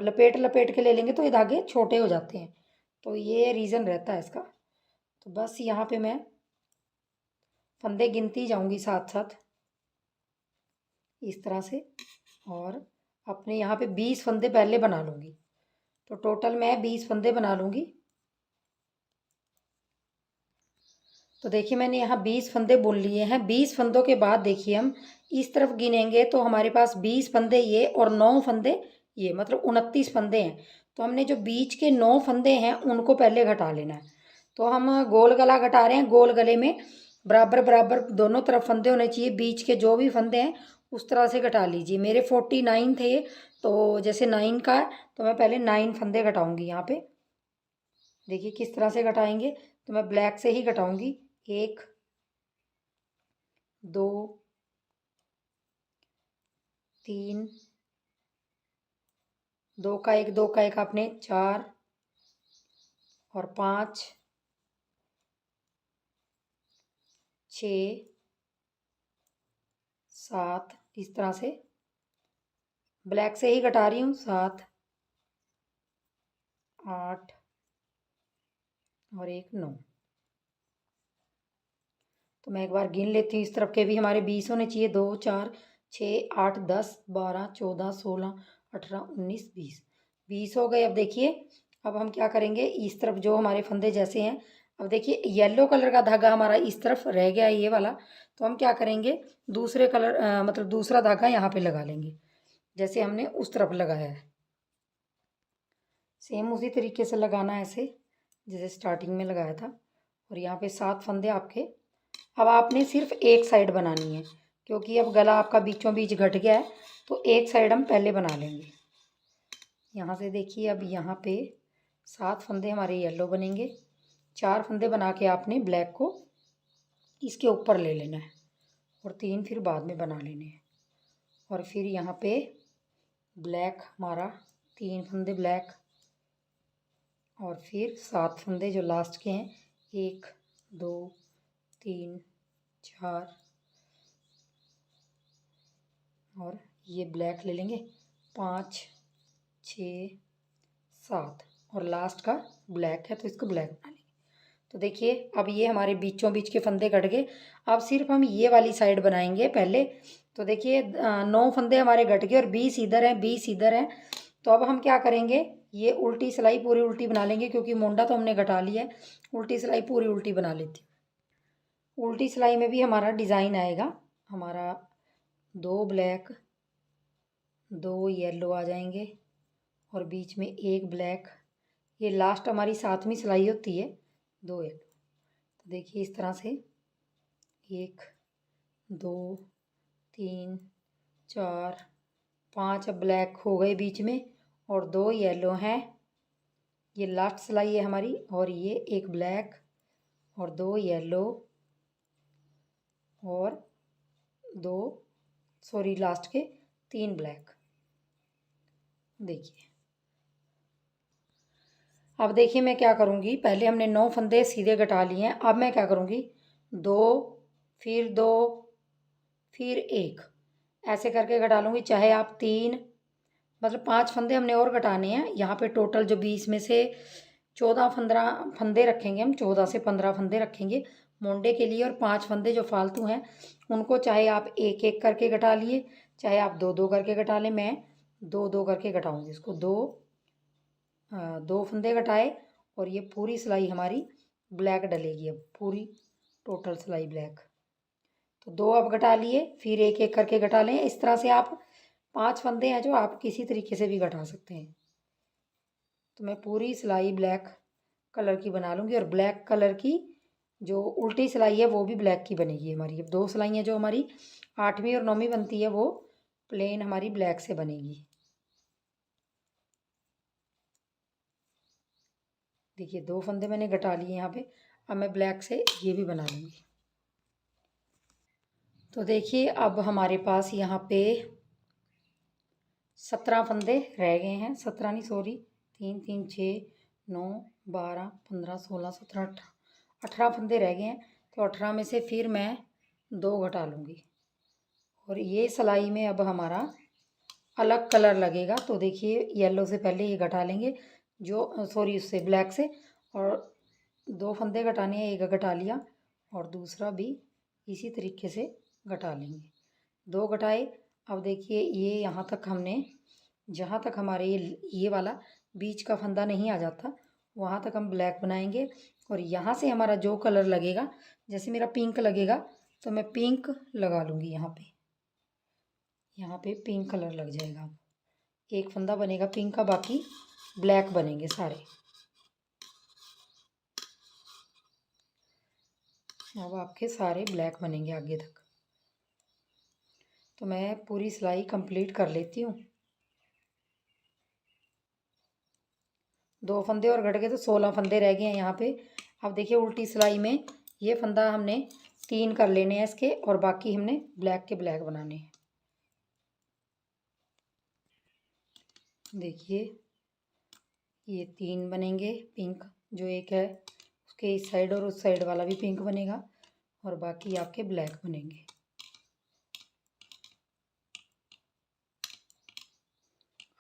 लपेट लपेट के ले लेंगे तो ये धागे छोटे हो जाते हैं। तो ये रीज़न रहता है इसका। तो बस यहाँ पे मैं फंदे गिनती जाऊँगी साथ साथ इस तरह से, और अपने यहाँ पे 20 फंदे पहले बना लूँगी। तो टोटल मैं 20 फंदे बना लूँगी। तो देखिए मैंने यहाँ 20 फंदे बुन लिए हैं। 20 फंदों के बाद देखिए हम इस तरफ गिनेंगे तो हमारे पास 20 फंदे ये और 9 फंदे ये, मतलब 29 फंदे हैं। तो हमने जो बीच के 9 फंदे हैं उनको पहले घटा लेना है। तो हम गोल गला घटा रहे हैं, गोल गले में बराबर बराबर दोनों तरफ फंदे होने चाहिए। बीच के जो भी फंदे हैं उस तरह से घटा लीजिए। मेरे 49 थे, तो जैसे 9 का है तो मैं पहले 9 फंदे घटाऊँगी। यहाँ पे देखिए किस तरह से घटाएंगे, तो मैं ब्लैक से ही घटाऊँगी। 1 2 3, 2 का 1 2 का 1 आपने 4 और 5 6 7 इस तरह से ब्लैक से ही घटा रही हूँ। 7, 8 और एक 9। तो मैं एक बार गिन लेती हूँ, इस तरफ के भी हमारे 20 होने चाहिए। 2, 4, 6, 8, 10, 12, 14, 16, 18, 19, 20। 20 हो गए। अब देखिए, अब हम क्या करेंगे, इस तरफ जो हमारे फंदे जैसे हैं, अब देखिए येलो कलर का धागा हमारा इस तरफ रह गया है, ये वाला। तो हम क्या करेंगे, दूसरे कलर मतलब दूसरा धागा यहाँ पे लगा लेंगे, जैसे हमने उस तरफ लगाया है। सेम उसी तरीके से लगाना है, ऐसे जैसे स्टार्टिंग में लगाया था। और यहाँ पे 7 फंदे आपके। अब आपने सिर्फ एक साइड बनानी है, क्योंकि अब गला आपका बीचों बीच घट गया है, तो एक साइड हम पहले बना लेंगे। यहाँ से देखिए, अब यहाँ पे 7 फंदे हमारे येलो बनेंगे। 4 फंदे बना के आपने ब्लैक को इसके ऊपर ले लेना है, और 3 फिर बाद में बना लेने हैं। और फिर यहाँ पे ब्लैक हमारा 3 फंदे ब्लैक, और फिर 7 फंदे जो लास्ट के हैं, 1, 2, 3, 4, और ये ब्लैक ले लेंगे, 5, 6, 7, और लास्ट का ब्लैक है तो इसको ब्लैक बना लेंगे। तो देखिए, अब ये हमारे बीचों बीच के फंदे कट गए। अब सिर्फ हम ये वाली साइड बनाएंगे पहले। तो देखिए 9 फंदे हमारे कट गए और 20 इधर हैं, 20 इधर हैं। तो अब हम क्या करेंगे, ये उल्टी सिलाई पूरी उल्टी बना लेंगे, क्योंकि मोंडा तो हमने घटा लिया है। उल्टी सिलाई पूरी उल्टी बना लेती हूँ। उल्टी सिलाई में भी हमारा डिज़ाइन आएगा, हमारा 2 ब्लैक, 2 येलो आ जाएंगे, और बीच में एक ब्लैक। ये लास्ट हमारी 7वीं सिलाई होती है, 2 येलो। तो देखिए इस तरह से 1, 2, 3, 4, 5 अब ब्लैक हो गए बीच में, और 2 येलो हैं। ये लास्ट सिलाई है हमारी, और ये एक ब्लैक और 2 येलो और 2 सॉरी लास्ट के 3 ब्लैक। देखिए, अब देखिए मैं क्या करूँगी, पहले हमने 9 फंदे सीधे घटा लिए हैं। अब मैं क्या करूँगी, 2, फिर 2, फिर 1, ऐसे करके घटा लूँगी। चाहे आप 3, मतलब 5 फंदे हमने और घटाने हैं। यहाँ पे टोटल जो 20 में से 14 15 फंदे रखेंगे, हम 14 से 15 फंदे रखेंगे मोंडे के लिए। और 5 फंदे जो फालतू हैं उनको चाहे आप एक एक करके घटा लिए, चाहे आप 2 2 करके घटा लें। मैं 2 2 करके घटाऊँगी इसको। 2 फंदे घटाए, और ये पूरी सिलाई हमारी ब्लैक डलेगी। अब पूरी टोटल सिलाई ब्लैक। तो 2 अब घटा लिए, फिर एक एक करके घटा लें। इस तरह से आप 5 फंदे हैं जो आप किसी तरीके से भी घटा सकते हैं। तो मैं पूरी सिलाई ब्लैक कलर की बना लूँगी, और ब्लैक कलर की जो उल्टी सिलाई है वो भी ब्लैक की बनेगी हमारी। अब 2 सिलाइयाँ जो हमारी 8वीं और 9वीं बनती है, वो प्लेन हमारी ब्लैक से बनेगी। देखिए 2 फंदे मैंने घटा लिए यहाँ पे। अब मैं ब्लैक से ये भी बना लूँगी। तो देखिए, अब हमारे पास यहाँ पे 17 फंदे रह गए हैं। 17 नहीं, सॉरी, 3 3 6 9 12 15 16 17 18 18 फंदे रह गए हैं। तो 18 में से फिर मैं 2 घटा लूँगी, और ये सिलाई में अब हमारा अलग कलर लगेगा। तो देखिए, येलो से पहले ये घटा लेंगे, जो सॉरी उससे ब्लैक से, और 2 फंदे घटाने हैं, एक घटा लिया, और दूसरा भी इसी तरीके से घटा लेंगे। 2 घटाए। अब देखिए, ये यहाँ तक हमने, जहाँ तक हमारे ये वाला बीच का फंदा नहीं आ जाता, वहाँ तक हम ब्लैक बनाएंगे। और यहाँ से हमारा जो कलर लगेगा, जैसे मेरा पिंक लगेगा तो मैं पिंक लगा लूँगी। यहाँ पे पिंक कलर लग जाएगा। एक फंदा बनेगा पिंक का, बाकी ब्लैक बनेंगे सारे। अब आपके सारे ब्लैक बनेंगे आगे तक। तो मैं पूरी सिलाई कंप्लीट कर लेती हूँ। 2 फंदे और घट गए तो 16 फंदे रह गए हैं यहाँ पे। अब देखिए, उल्टी सिलाई में ये फंदा हमने 3 कर लेने हैं इसके, और बाकी हमने ब्लैक के ब्लैक बनाने हैं। देखिए, ये 3 बनेंगे पिंक, जो एक है उसके इस साइड, और उस साइड वाला भी पिंक बनेगा, और बाकी आपके ब्लैक बनेंगे।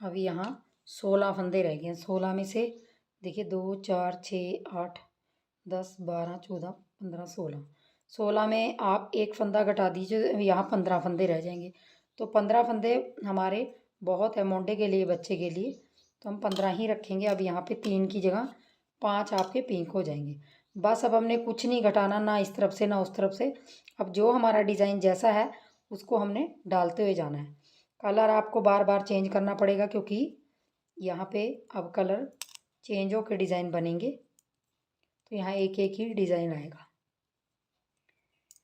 अब यहाँ 16 फंदे रह गए हैं। 16 में से देखिए 2 4 6 8 10 12 14 15 16, 16 में आप एक फंदा घटा दीजिए, यहाँ 15 फंदे रह जाएंगे। तो 15 फंदे हमारे बहुत है मोंडे के लिए, बच्चे के लिए, तो हम 15 ही रखेंगे। अब यहाँ पे 3 की जगह 5 आपके पिंक हो जाएंगे। बस अब हमने कुछ नहीं घटाना, ना इस तरफ से ना उस तरफ से। अब जो हमारा डिज़ाइन जैसा है उसको हमने डालते हुए जाना है। कलर आपको बार बार चेंज करना पड़ेगा, क्योंकि यहाँ पे अब कलर चेंज होकर डिज़ाइन बनेंगे। तो यहाँ एक एक ही डिज़ाइन आएगा।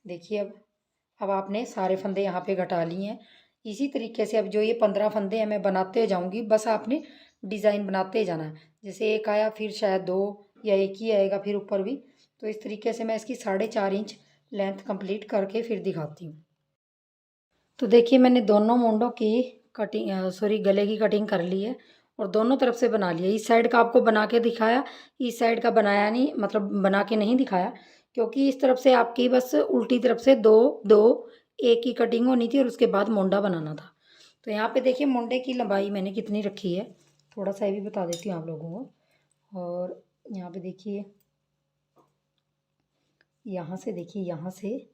देखिए अब आपने सारे फंदे यहाँ पे घटा लिए हैं। इसी तरीके से अब जो ये 15 फंदे हैं मैं बनाते जाऊँगी, बस आपने डिज़ाइन बनाते जाना है। जैसे एक आया, फिर शायद 2 या एक ही आएगा, फिर ऊपर भी। तो इस तरीके से मैं इसकी 4.5 इंच लेंथ कंप्लीट करके फिर दिखाती हूँ। तो देखिए मैंने दोनों मुंडों की कटिंग, गले की कटिंग कर ली है और दोनों तरफ से बना लिया। इस साइड का आपको बना के दिखाया, इस साइड का बनाया नहीं, मतलब बना के नहीं दिखाया, क्योंकि इस तरफ से आपकी बस उल्टी तरफ से दो दो एक की कटिंग होनी थी और उसके बाद मुंडा बनाना था। तो यहाँ पे देखिए मुंडे की लंबाई मैंने कितनी रखी है, थोड़ा सा ये भी बता देती हूँ आप लोगों को। और यहाँ पे देखिए, यहाँ से देखिए, यहाँ से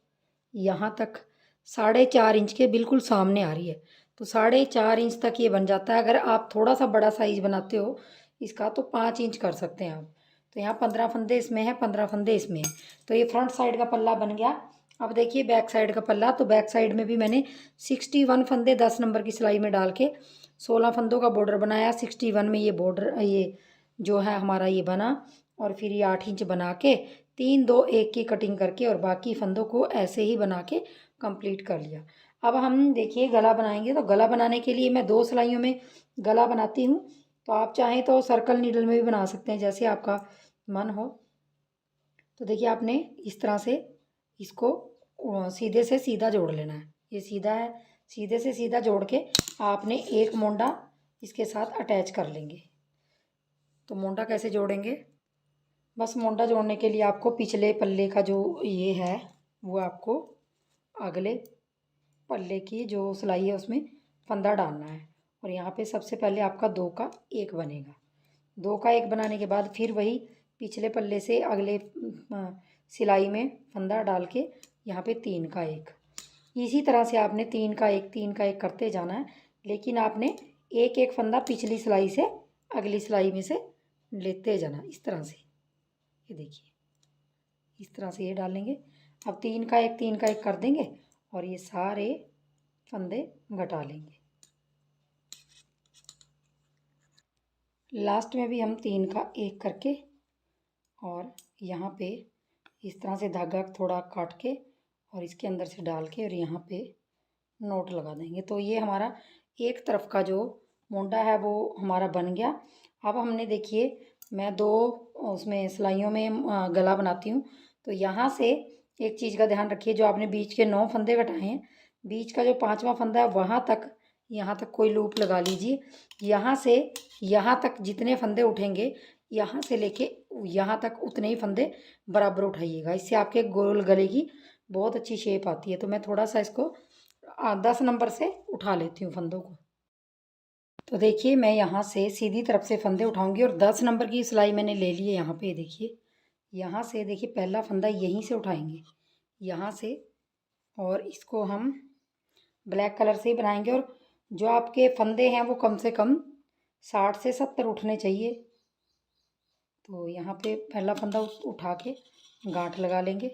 यहाँ तक 4.5 इंच के बिल्कुल सामने आ रही है। तो 4.5 इंच तक ये बन जाता है। अगर आप थोड़ा सा बड़ा साइज बनाते हो इसका तो 5 इंच कर सकते हैं आप। तो यहाँ 15 फंदे इसमें है, 15 फंदे इसमें है। तो ये फ्रंट साइड का पल्ला बन गया। अब देखिए बैक साइड का पल्ला। तो बैक साइड में भी मैंने 61 फंदे 10 नंबर की सिलाई में डाल के 16 फंदों का बॉर्डर बनाया। 61 में ये बॉर्डर, ये जो है हमारा ये बना, और फिर ये 8 इंच बना के 3 2 1 की कटिंग करके और बाकी फंदों को ऐसे ही बना के कंप्लीट कर लिया। अब हम देखिए गला बनाएंगे। तो गला बनाने के लिए मैं 2 सिलाइयों में गला बनाती हूँ। तो आप चाहें तो सर्कल नीडल में भी बना सकते हैं, जैसे आपका मन हो। तो देखिए आपने इस तरह से इसको सीधे से सीधा जोड़ लेना है। ये सीधा है, सीधे से सीधा जोड़ के आपने एक मोंडा इसके साथ अटैच कर लेंगे। तो मोंडा कैसे जोड़ेंगे? बस मोंडा जोड़ने के लिए आपको पिछले पल्ले का जो ये है वो आपको अगले पल्ले की जो सिलाई है उसमें फंदा डालना है। और यहाँ पे सबसे पहले आपका 2 का 1 बनेगा। 2 का 1 बनाने के बाद फिर वही पिछले पल्ले से अगले सिलाई में फंदा डाल के यहाँ पे 3 का 1। इसी तरह से आपने 3 का 1 3 का 1 करते जाना है, लेकिन आपने एक एक फंदा पिछली सिलाई से अगली सिलाई में से लेते जाना इस तरह से। ये देखिए इस तरह से ये डालेंगे। अब 3 का 1 3 का 1 कर देंगे और ये सारे फंदे घटा लेंगे। लास्ट में भी हम 3 का 1 करके और यहाँ पे इस तरह से धागा थोड़ा काट के और इसके अंदर से डाल के और यहाँ पे नोट लगा देंगे। तो ये हमारा एक तरफ का जो मोंडा है वो हमारा बन गया। अब हमने देखिए मैं 2 उसमें सिलाइयों में गला बनाती हूँ। तो यहाँ से एक चीज़ का ध्यान रखिए, जो आपने बीच के 9 फंदे घटाए हैं, बीच का जो 5वां फंदा है वहाँ तक, यहाँ तक कोई लूप लगा लीजिए। यहाँ से यहाँ तक जितने फंदे उठेंगे, यहाँ से लेके यहाँ तक उतने ही फंदे बराबर उठाइएगा। इससे आपके गोल गले की बहुत अच्छी शेप आती है। तो मैं थोड़ा सा इसको 10 नंबर से उठा लेती हूँ फंदों को। तो देखिए मैं यहाँ से सीधी तरफ से फंदे उठाऊंगी और 10 नंबर की सिलाई मैंने ले ली है। यहाँ पे देखिए, यहाँ से देखिए पहला फंदा यहीं से उठाएंगे, यहाँ से, और इसको हम ब्लैक कलर से ही बनाएंगे। और जो आपके फंदे हैं वो कम से कम 60 से 70 उठने चाहिए। तो यहाँ पे पहला फंदा उठा के गांठ लगा लेंगे।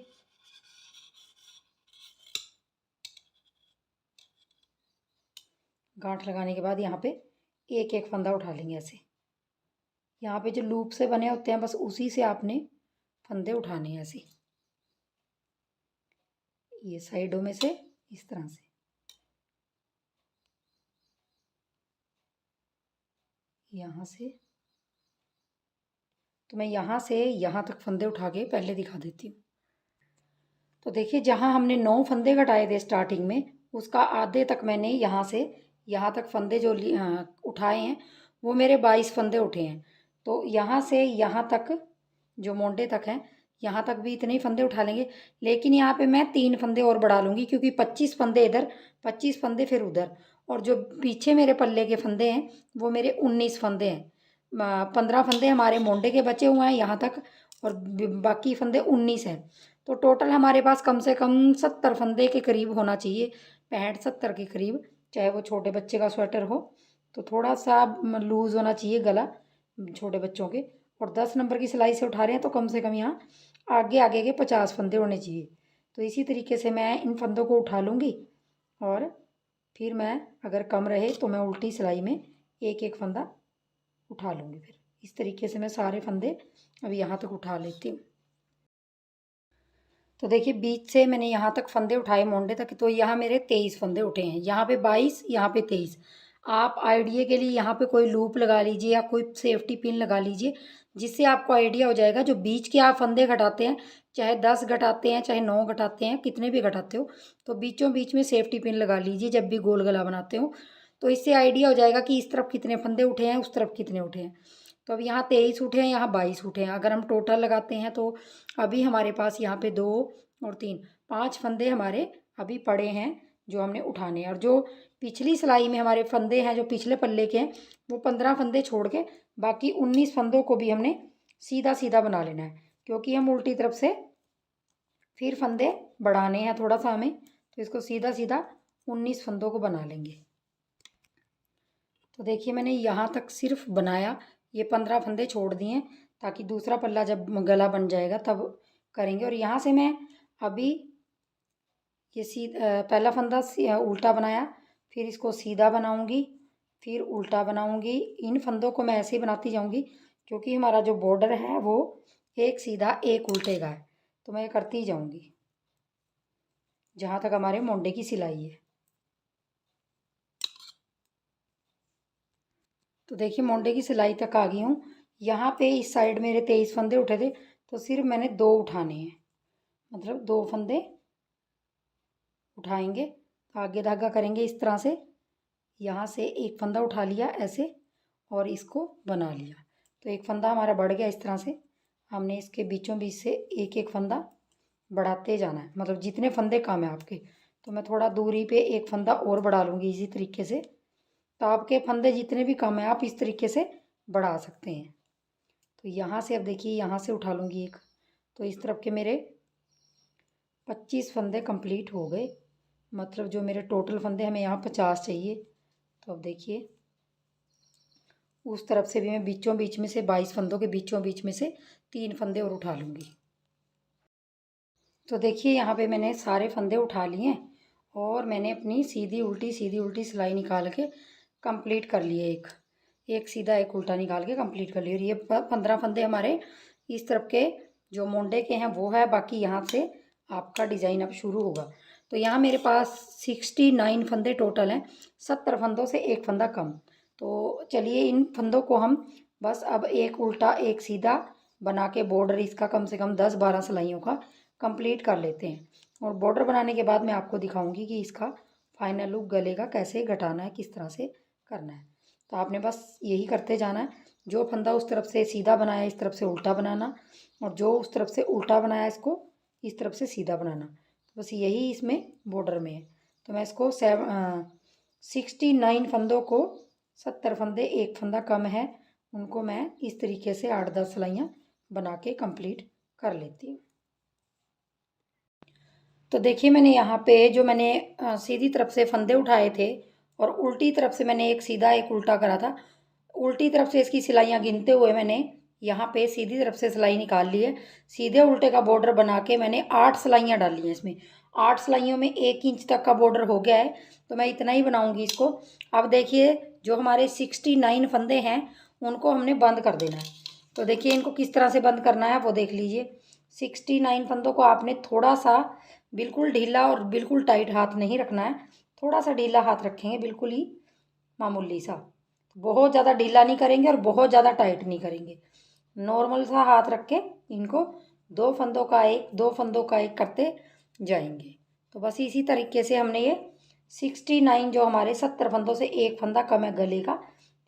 गांठ लगाने के बाद यहाँ पे एक एक फंदा उठा लेंगे ऐसे। यहाँ पे जो लूप से बने होते हैं बस उसी से आपने फंदे उठाने हैं ऐसे, ये साइडों में से इस तरह से। यहाँ से, तो मैं यहाँ से यहाँ तक फंदे उठा के पहले दिखा देती हूँ। तो देखिए जहाँ हमने 9 फंदे घटाए थे स्टार्टिंग में, उसका आधे तक मैंने यहाँ से यहाँ तक फंदे जो उठाए हैं वो मेरे 22 फंदे उठे हैं। तो यहाँ से यहाँ तक जो मोंडे तक हैं, यहाँ तक भी इतने ही फंदे उठा लेंगे। लेकिन यहाँ पे मैं 3 फंदे और बढ़ा लूँगी, क्योंकि 25 फंदे इधर, 25 फंदे फिर उधर, और जो पीछे मेरे पल्ले के फंदे हैं वो मेरे 19 फंदे हैं। 15 फंदे हमारे मोंडे के बचे हुए हैं यहाँ तक, और बाकी फंदे 19 हैं। तो टोटल हमारे पास कम से कम 70 फंदे के करीब होना चाहिए, 65-70 के करीब। चाहे वो छोटे बच्चे का स्वेटर हो तो थोड़ा सा लूज़ होना चाहिए गला छोटे बच्चों के। और 10 नंबर की सिलाई से उठा रहे हैं तो कम से कम यहाँ आगे आगे के 50 फंदे होने चाहिए। तो इसी तरीके से मैं इन फंदों को उठा लूँगी, और फिर मैं अगर कम रहे तो मैं उल्टी सिलाई में एक एक फंदा उठा लूँगी। फिर इस तरीके से मैं सारे फंदे अभी यहाँ तक उठा लेती हूँ। तो देखिए बीच से मैंने यहाँ तक फंदे उठाए मोंडे तक, तो यहाँ मेरे 23 फंदे उठे हैं। यहाँ पे 22, यहाँ पे 23। आप आइडिया के लिए यहाँ पे कोई लूप लगा लीजिए या कोई सेफ्टी पिन लगा लीजिए, जिससे आपको आइडिया हो जाएगा। जो बीच के आप फंदे घटाते हैं, चाहे 10 घटाते हैं चाहे 9 घटाते हैं, कितने भी घटाते हो, तो बीचों बीच में सेफ्टी पिन लगा लीजिए जब भी गोल गला बनाते हो। तो इससे आइडिया हो जाएगा कि इस तरफ कितने फंदे उठे हैं, उस तरफ कितने उठे हैं। तो अब यहाँ 23 उठे हैं, यहाँ 22 उठे हैं। अगर हम टोटल लगाते हैं तो अभी हमारे पास यहाँ पे 2 और 3, 5 फंदे हमारे अभी पड़े हैं जो हमने उठाने हैं। और जो पिछली सिलाई में हमारे फंदे हैं जो पिछले पल्ले के हैं, वो 15 फंदे छोड़ के बाकी 19 फंदों को भी हमने सीधा सीधा बना लेना है, क्योंकि हम उल्टी तरफ से फिर फंदे बढ़ाने हैं थोड़ा सा हमें। तो इसको सीधा सीधा 19 फंदों को बना लेंगे। तो देखिए मैंने यहाँ तक सिर्फ बनाया, ये 15 फंदे छोड़ दिए ताकि दूसरा पल्ला जब गला बन जाएगा तब करेंगे। और यहाँ से मैं अभी ये पहला फंदा उल्टा बनाया, फिर इसको सीधा बनाऊंगी, फिर उल्टा बनाऊंगी। इन फंदों को मैं ऐसे ही बनाती जाऊंगी, क्योंकि हमारा जो बॉर्डर है वो एक सीधा एक उल्टे का है। तो मैं करती जाऊंगी जहाँ तक हमारे मोंडे की सिलाई है। तो देखिए मोंडे की सिलाई तक आ गई हूँ। यहाँ पे इस साइड मेरे 23 फंदे उठे थे, तो सिर्फ मैंने 2 उठाने हैं, मतलब 2 फंदे उठाएंगे। आगे धागा करेंगे इस तरह से, यहाँ से एक फंदा उठा लिया ऐसे और इसको बना लिया। तो एक फंदा हमारा बढ़ गया इस तरह से। हमने इसके बीचों बीच से एक एक फंदा बढ़ाते जाना है, मतलब जितने फंदे कम है आपके। तो मैं थोड़ा दूरी पे एक फंदा और बढ़ा लूँगी इसी तरीके से। तो आपके फंदे जितने भी कम हैं आप इस तरीके से बढ़ा सकते हैं। तो यहाँ से अब देखिए यहाँ से उठा लूँगी एक, तो इस तरफ के मेरे 25 फंदे कंप्लीट हो गए। मतलब जो मेरे टोटल फंदे हमें यहाँ 50 चाहिए। तो अब देखिए उस तरफ से भी मैं बीचों बीच में से 22 फंदों के बीचों बीच में से 3 फंदे और उठा लूँगी। तो देखिए यहाँ पे मैंने सारे फंदे उठा लिए हैं और मैंने अपनी सीधी उल्टी सिलाई निकाल के कंप्लीट कर लिए। एक सीधा एक उल्टा निकाल के कंप्लीट कर लिए। और ये 15 फंदे हमारे इस तरफ के जो मोंडे के हैं वो है। बाकी यहाँ से आपका डिज़ाइन अब शुरू होगा। तो यहाँ मेरे पास 69 फंदे टोटल हैं, 70 फंदों से एक फंदा कम। तो चलिए इन फंदों को हम बस अब एक उल्टा एक सीधा बना के बॉर्डर इसका कम से कम 10-12 सिलाइयों का कंप्लीट कर लेते हैं। और बॉर्डर बनाने के बाद मैं आपको दिखाऊंगी कि इसका फाइनल लुक गले का कैसे घटाना है, किस तरह से करना है। तो आपने बस यही करते जाना है। जो फंदा उस तरफ से सीधा बनाया इस तरफ से उल्टा बनाना, और जो उस तरफ से उल्टा बनाया इसको इस तरफ से सीधा बनाना। तो बस यही इसमें बॉर्डर में है। तो मैं इसको 69 फंदों को 70 फंदे एक फंदा कम है उनको मैं इस तरीके से 8-10 सिलाइयाँ बना के कंप्लीट कर लेती हूँ। तो देखिए मैंने यहाँ पे जो मैंने सीधी तरफ से फंदे उठाए थे और उल्टी तरफ से मैंने एक सीधा एक उल्टा करा था। उल्टी तरफ से इसकी सिलाइयाँ गिनते हुए मैंने यहाँ पे सीधी तरफ से सिलाई निकाल ली है। सीधे उल्टे का बॉर्डर बना के मैंने 8 सिलाइयाँ डाली हैं इसमें। 8 सिलाइयों में 1 इंच तक का बॉर्डर हो गया है। तो मैं इतना ही बनाऊँगी इसको। अब देखिए जो हमारे 69 फंदे हैं उनको हमने बंद कर देना है। तो देखिए इनको किस तरह से बंद करना है वो देख लीजिए। 69 फंदों को आपने थोड़ा सा बिल्कुल ढीला और बिल्कुल टाइट हाथ नहीं रखना है। थोड़ा सा ढीला हाथ रखेंगे, बिल्कुल ही मामूली सा। बहुत ज़्यादा ढीला नहीं करेंगे और बहुत ज़्यादा टाइट नहीं करेंगे। नॉर्मल सा हाथ रख के इनको 2 फंदों का एक 2 फंदों का एक करते जाएंगे। तो बस इसी तरीके से हमने ये 69 जो हमारे 70 फंदों से एक फंदा कम है गले का,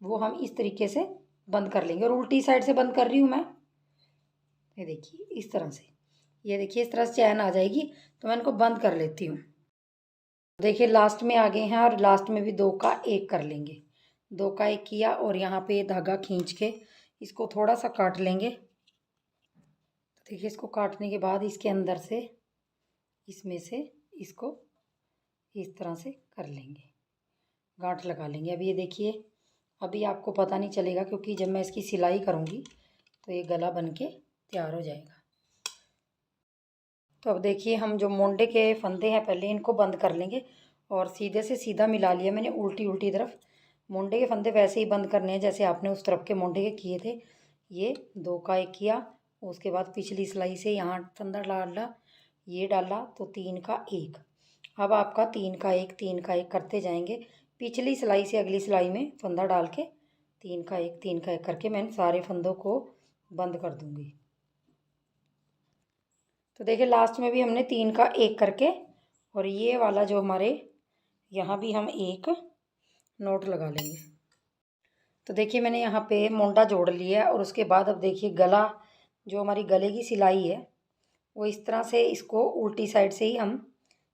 वो हम इस तरीके से बंद कर लेंगे। और उल्टी साइड से बंद कर रही हूँ मैं। ये देखिए इस तरह से, ये देखिए इस तरह से चैन आ जाएगी। तो मैं इनको बंद कर लेती हूँ। देखिए लास्ट में आ गए हैं और लास्ट में भी 2 का 1 कर लेंगे। 2 का 1 किया और यहाँ पे धागा खींच के इसको थोड़ा सा काट लेंगे। तो देखिए इसको काटने के बाद इसके अंदर से इसमें से इसको इस तरह से कर लेंगे, गांठ लगा लेंगे। अब ये देखिए अभी आपको पता नहीं चलेगा क्योंकि जब मैं इसकी सिलाई करूँगी तो ये गला बन के तैयार हो जाएगा। तो अब देखिए हम जो मोंडे के फंदे हैं पहले इनको बंद कर लेंगे और सीधे से सीधा मिला लिया मैंने उल्टी उल्टी तरफ। मोंडे के फंदे वैसे ही बंद करने हैं जैसे आपने उस तरफ के मोंडे के किए थे। ये 2 का 1 किया, उसके बाद पिछली सिलाई से यहाँ फंदा डाला, ये डाला तो 3 का 1। अब आपका 3 का 1 3 का 1 करते जाएंगे। पिछली सिलाई से अगली सिलाई में फंदा डाल के 3 का 1 3 का 1 करके मैं सारे फंदों को बंद कर दूँगी। तो देखिए लास्ट में भी हमने 3 का 1 करके और ये वाला जो हमारे यहाँ भी हम एक नोट लगा लेंगे। तो देखिए मैंने यहाँ पे मोंडा जोड़ लिया है और उसके बाद अब देखिए गला, जो हमारी गले की सिलाई है वो इस तरह से, इसको उल्टी साइड से ही हम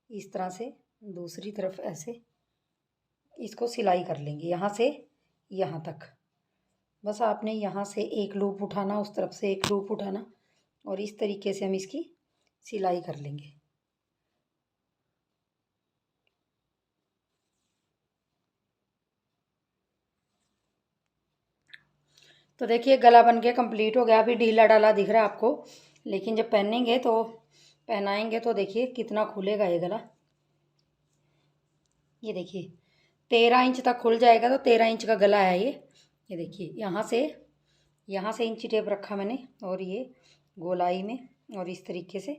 इस तरह से दूसरी तरफ ऐसे इसको सिलाई कर लेंगे यहाँ से यहाँ तक। बस आपने यहाँ से एक लूप उठाना, उस तरफ से एक लूप उठाना और इस तरीके से हम इसकी सिलाई कर लेंगे। तो देखिए गला बन के कंप्लीट हो गया। अभी ढीला डाला दिख रहा है आपको, लेकिन जब पहनेंगे तो पहनाएंगे तो देखिए कितना खुलेगा ये गला। ये देखिए 13 इंच तक खुल जाएगा। तो 13 इंच का गला है ये देखिए यहाँ से इंची टेप रखा मैंने और ये गोलाई में और इस तरीके से,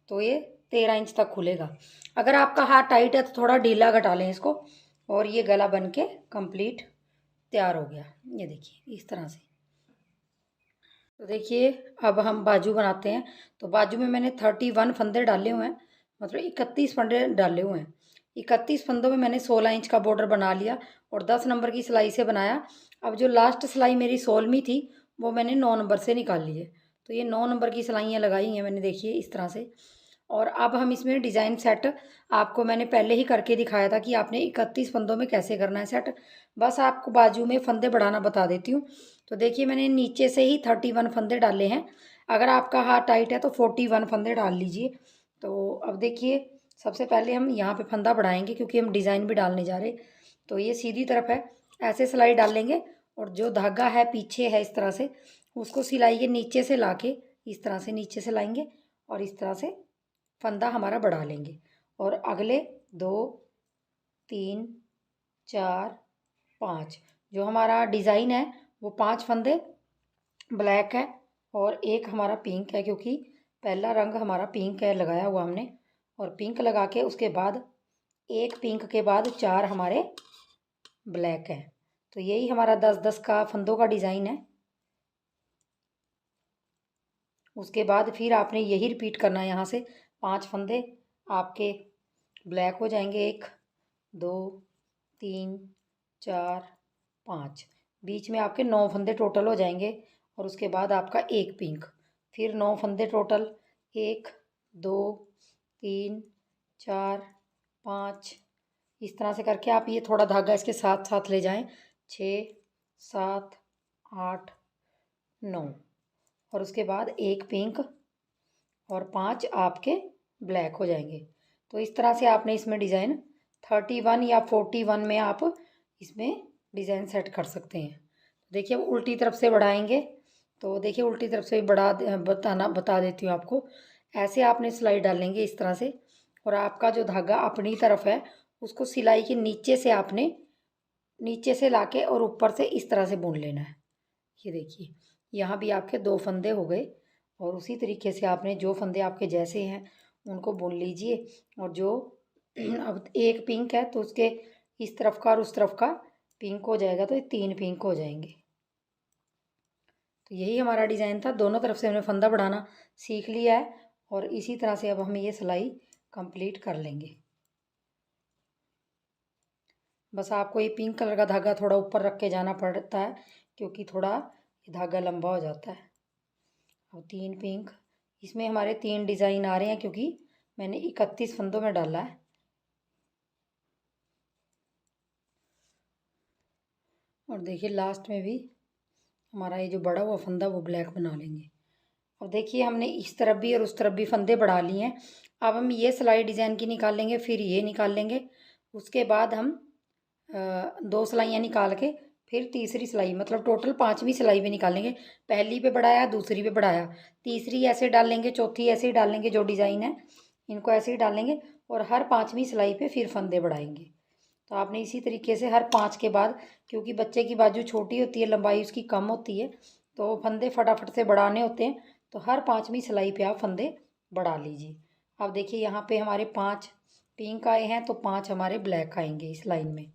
तो ये 13 इंच तक खुलेगा। अगर आपका हाथ टाइट है तो थोड़ा ढीला घटा लें इसको और ये गला बन के कंप्लीट तैयार हो गया। ये देखिए इस तरह से। तो देखिए अब हम बाजू बनाते हैं। तो बाजू में मैंने 31 फंदे डाले हुए हैं, मतलब 31 फंदे डाले हुए हैं। 31 फंदों में मैंने 16 इंच का बॉर्डर बना लिया और 10 नंबर की सिलाई से बनाया। अब जो लास्ट सिलाई मेरी 16वीं थी वो मैंने 9 नंबर से निकाल ली है। तो ये 9 नंबर की सिलाइयाँ लगाई हैं मैंने, देखिए इस तरह से। और अब हम इसमें डिज़ाइन सेट आपको मैंने पहले ही करके दिखाया था कि आपने 31 फंदों में कैसे करना है सेट। बस आपको बाजू में फंदे बढ़ाना बता देती हूँ। तो देखिए मैंने नीचे से ही 31 फंदे डाले हैं। अगर आपका हाथ टाइट है तो 41 फंदे डाल लीजिए। तो अब देखिए सबसे पहले हम यहाँ पे फंदा बढ़ाएंगे क्योंकि हम डिज़ाइन भी डालने जा रहे। तो ये सीधी तरफ है, ऐसे सिलाई डाल लेंगे और जो धागा है पीछे है इस तरह से, उसको सिलाई के नीचे से ला के इस तरह से नीचे से लाएंगे और इस तरह से फंदा हमारा बढ़ा लेंगे। और अगले 2 3 4 5 जो हमारा डिज़ाइन है वो 5 फंदे ब्लैक है और एक हमारा पिंक है, क्योंकि पहला रंग हमारा पिंक है लगाया हुआ हमने। और पिंक लगा के उसके बाद एक पिंक के बाद 4 हमारे ब्लैक है। तो यही हमारा 10-10 का फंदों का डिज़ाइन है। उसके बाद फिर आपने यही रिपीट करना है। यहाँ से 5 फंदे आपके ब्लैक हो जाएंगे, 1 2 3 4 5, बीच में आपके 9 फंदे टोटल हो जाएंगे। और उसके बाद आपका एक पिंक, फिर 9 फंदे टोटल, 1 2 3 4 5। इस तरह से करके आप ये थोड़ा धागा इसके साथ साथ ले जाएं। 6 7 8 9 और उसके बाद एक पिंक और 5 आपके ब्लैक हो जाएंगे। तो इस तरह से आपने इसमें डिज़ाइन 31 या 41 में आप इसमें डिज़ाइन सेट कर सकते हैं। देखिए अब उल्टी तरफ से बढ़ाएंगे। तो देखिए उल्टी तरफ से बता देती हूँ आपको। ऐसे आपने सिलाई डालेंगे इस तरह से और आपका जो धागा अपनी तरफ है उसको सिलाई के नीचे से आपने नीचे से लाके और ऊपर से इस तरह से बुन लेना है। ये देखिए यहाँ भी आपके 2 फंदे हो गए और उसी तरीके से आपने जो फंदे आपके जैसे हैं उनको बुन लीजिए। और जो अब एक पिंक है तो उसके इस तरफ का और उस तरफ का पिंक हो जाएगा, तो ये 3 पिंक हो जाएंगे। तो यही हमारा डिज़ाइन था। दोनों तरफ से हमने फंदा बढ़ाना सीख लिया है और इसी तरह से अब हम ये सिलाई कंप्लीट कर लेंगे। बस आपको ये पिंक कलर का धागा थोड़ा ऊपर रख के जाना पड़ता है क्योंकि थोड़ा ये धागा लंबा हो जाता है। और 3 पिंक, इसमें हमारे 3 डिज़ाइन आ रहे हैं क्योंकि मैंने 31 फंदों में डाला है। और देखिए लास्ट में भी हमारा ये जो बड़ा हुआ फंदा वो ब्लैक बना लेंगे। अब देखिए हमने इस तरफ भी और उस तरफ भी फंदे बढ़ा लिए हैं। अब हम ये सिलाई डिज़ाइन की निकाल लेंगे, फिर ये निकाल लेंगे। उसके बाद हम 2 सिलाइयाँ निकाल के फिर तीसरी सिलाई, मतलब टोटल 5वीं सिलाई पे निकालेंगे। पहली पे बढ़ाया, दूसरी पे बढ़ाया, तीसरी ऐसे डाल लेंगे, चौथी ऐसे ही डाल लेंगे। जो डिज़ाइन है इनको ऐसे ही डालेंगे और हर 5वीं सिलाई पे फिर फंदे बढ़ाएंगे। तो आपने इसी तरीके से हर 5 के बाद, क्योंकि बच्चे की बाजू छोटी होती है, लंबाई उसकी कम होती है, तो फंदे फटाफट से बढ़ाने होते हैं। तो हर 5वीं सिलाई पे आप फंदे बढ़ा लीजिए। अब देखिए यहाँ पे हमारे 5 पिंक आए हैं तो 5 हमारे ब्लैक आएंगे इस लाइन में,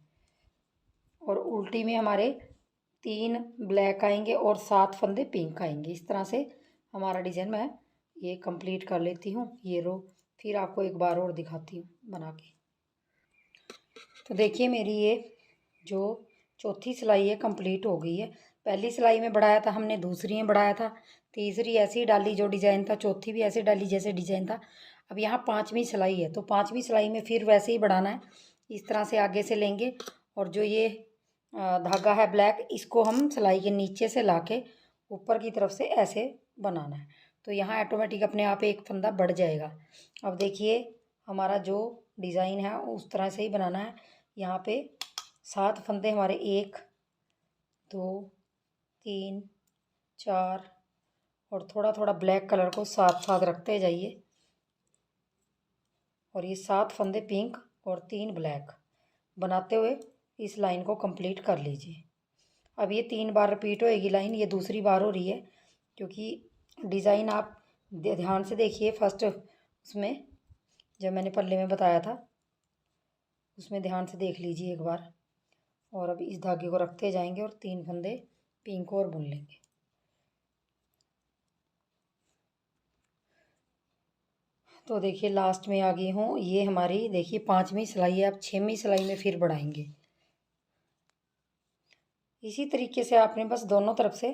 और उल्टी में हमारे 3 ब्लैक आएंगे और 7 फंदे पिंक आएंगे। इस तरह से हमारा डिज़ाइन मैं ये कंप्लीट कर लेती हूँ। ये रो फिर आपको एक बार और दिखाती हूँ बना के। तो देखिए मेरी ये जो चौथी सिलाई है कंप्लीट हो गई है। पहली सिलाई में बढ़ाया था हमने, दूसरी में बढ़ाया था, तीसरी ऐसे ही डाली जो डिज़ाइन था, चौथी भी ऐसे डाली जैसे डिज़ाइन था। अब यहाँ 5वीं सिलाई है तो 5वीं सिलाई में फिर वैसे ही बढ़ाना है। इस तरह से आगे से लेंगे और जो ये धागा है ब्लैक, इसको हम सिलाई के नीचे से लाके ऊपर की तरफ से ऐसे बनाना है। तो यहाँ ऑटोमेटिक अपने आप एक फंदा बढ़ जाएगा। अब देखिए हमारा जो डिज़ाइन है उस तरह से ही बनाना है। यहाँ पे 7 फंदे हमारे 1 2 3 4, और थोड़ा थोड़ा ब्लैक कलर को साथ साथ रखते जाइए। और ये 7 फंदे पिंक और 3 ब्लैक बनाते हुए इस लाइन को कंप्लीट कर लीजिए। अब ये 3 बार रिपीट होएगी लाइन, ये दूसरी बार हो रही है क्योंकि डिज़ाइन आप ध्यान से देखिए। फर्स्ट उसमें जब मैंने पल्ले में बताया था उसमें ध्यान से देख लीजिए एक बार। और अब इस धागे को रखते जाएंगे और 3 फंदे पिंक और बुन लेंगे। तो देखिए लास्ट में आ गई हूँ। ये हमारी देखिए 5वीं सिलाई है। अब 6वीं सिलाई में फिर बढ़ाएंगे। इसी तरीके से आपने बस दोनों तरफ से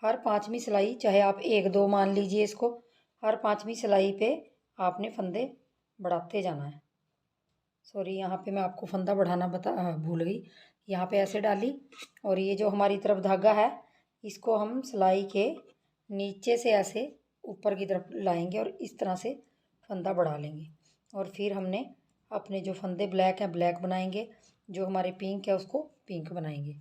हर 5वीं सिलाई, चाहे आप 1 2 मान लीजिए इसको, हर 5वीं सिलाई पे आपने फंदे बढ़ाते जाना है। सॉरी, यहाँ पे मैं आपको फंदा बढ़ाना भूल गई। यहाँ पे ऐसे डाली और ये जो हमारी तरफ धागा है इसको हम सिलाई के नीचे से ऐसे ऊपर की तरफ लाएंगे और इस तरह से फंदा बढ़ा लेंगे। और फिर हमने अपने जो फंदे ब्लैक हैं ब्लैक बनाएंगे, जो हमारे पिंक है उसको पिंक बनाएंगे।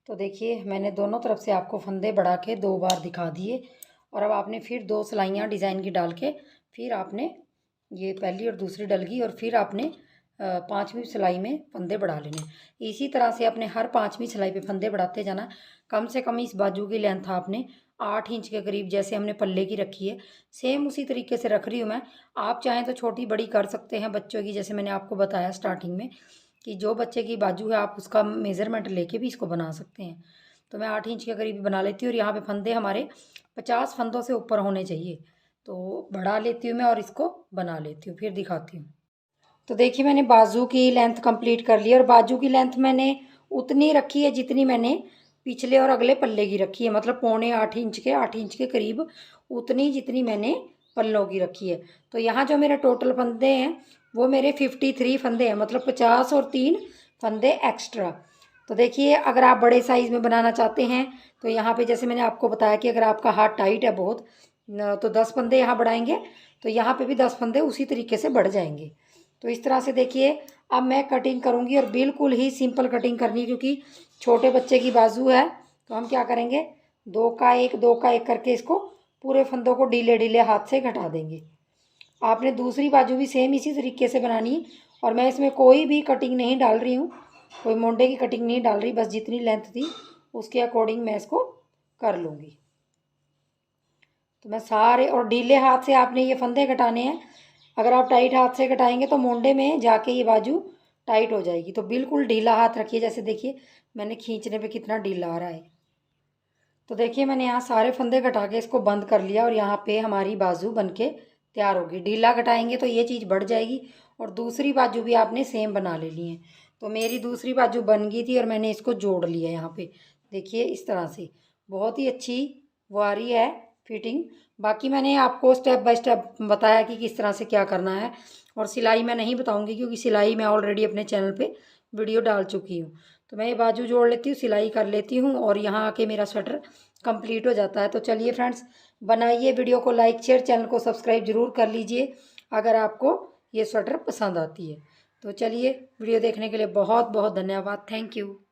तो देखिए मैंने दोनों तरफ से आपको फंदे बढ़ा के 2 बार दिखा दिए। और अब आपने फिर 2 सिलाइयाँ डिज़ाइन की डाल के फिर आपने ये पहली और दूसरी डल गई और फिर आपने 5वीं सिलाई में फंदे बढ़ा लेने। इसी तरह से अपने हर 5वीं सिलाई पे फंदे बढ़ाते जाना। कम से कम इस बाजू की लेंथ आपने 8 इंच के करीब, जैसे हमने पल्ले की रखी है सेम उसी तरीके से रख रही हूँ मैं। आप चाहें तो छोटी बड़ी कर सकते हैं बच्चों की, जैसे मैंने आपको बताया स्टार्टिंग में कि जो बच्चे की बाजू है आप उसका मेज़रमेंट लेके भी इसको बना सकते हैं। तो मैं 8 इंच के करीब बना लेती हूँ और यहाँ पे फंदे हमारे 50 फंदों से ऊपर होने चाहिए। तो बढ़ा लेती हूँ मैं और इसको बना लेती हूँ, फिर दिखाती हूँ। तो देखिए मैंने बाजू की लेंथ कंप्लीट कर ली और बाजू की लेंथ मैंने उतनी रखी है जितनी मैंने पिछले और अगले पल्ले की रखी है, मतलब 8 इंच के करीब उतनी जितनी मैंने पल्लों की रखी है। तो यहाँ जो मेरे टोटल फंदे हैं वो मेरे 53 फंदे हैं, मतलब 50 और 3 फंदे एक्स्ट्रा। तो देखिए अगर आप बड़े साइज़ में बनाना चाहते हैं तो यहाँ पे जैसे मैंने आपको बताया कि अगर आपका हाथ टाइट है बहुत तो 10 फंदे यहाँ बढ़ाएंगे, तो यहाँ पे भी 10 फंदे उसी तरीके से बढ़ जाएंगे। तो इस तरह से देखिए अब मैं कटिंग करूँगी और बिल्कुल ही सिंपल कटिंग करनी है क्योंकि छोटे बच्चे की बाजू है। तो हम क्या करेंगे 2 का 1 2 का 1 करके इसको पूरे फंदों को ढीले ढीले हाथ से घटा देंगे। आपने दूसरी बाजू भी सेम इसी तरीके से बनानी है और मैं इसमें कोई भी कटिंग नहीं डाल रही हूँ, कोई मोंडे की कटिंग नहीं डाल रही, बस जितनी लेंथ थी उसके अकॉर्डिंग मैं इसको कर लूँगी। तो मैं सारे, और ढीले हाथ से आपने ये फंदे घटाने हैं। अगर आप टाइट हाथ से घटाएंगे तो मोंडे में जाके ये बाजू टाइट हो जाएगी। तो बिल्कुल ढीला हाथ रखिए, जैसे देखिए मैंने खींचने पे कितना ढीला आ रहा है। तो देखिए मैंने यहाँ सारे फंदे घटा के इसको बंद कर लिया और यहाँ पे हमारी बाजू बनके तैयार होगी। ढीला घटाएंगे तो ये चीज़ बढ़ जाएगी और दूसरी बाजू भी आपने सेम बना लेनी है। तो मेरी दूसरी बाजू बन गई थी और मैंने इसको जोड़ लिया यहाँ पे, देखिए इस तरह से बहुत ही अच्छी वो आ रही है फिटिंग। बाकी मैंने आपको स्टेप बाय स्टेप बताया कि किस तरह से क्या करना है, और सिलाई मैं नहीं बताऊंगी क्योंकि सिलाई मैं ऑलरेडी अपने चैनल पे वीडियो डाल चुकी हूँ। तो मैं ये बाजू जोड़ लेती हूँ, सिलाई कर लेती हूँ और यहाँ आके मेरा स्वेटर कंप्लीट हो जाता है। तो चलिए फ्रेंड्स, बनाइए, वीडियो को लाइक शेयर, चैनल को सब्सक्राइब जरूर कर लीजिए अगर आपको ये स्वेटर पसंद आती है। तो चलिए, वीडियो देखने के लिए बहुत बहुत धन्यवाद। Thank you.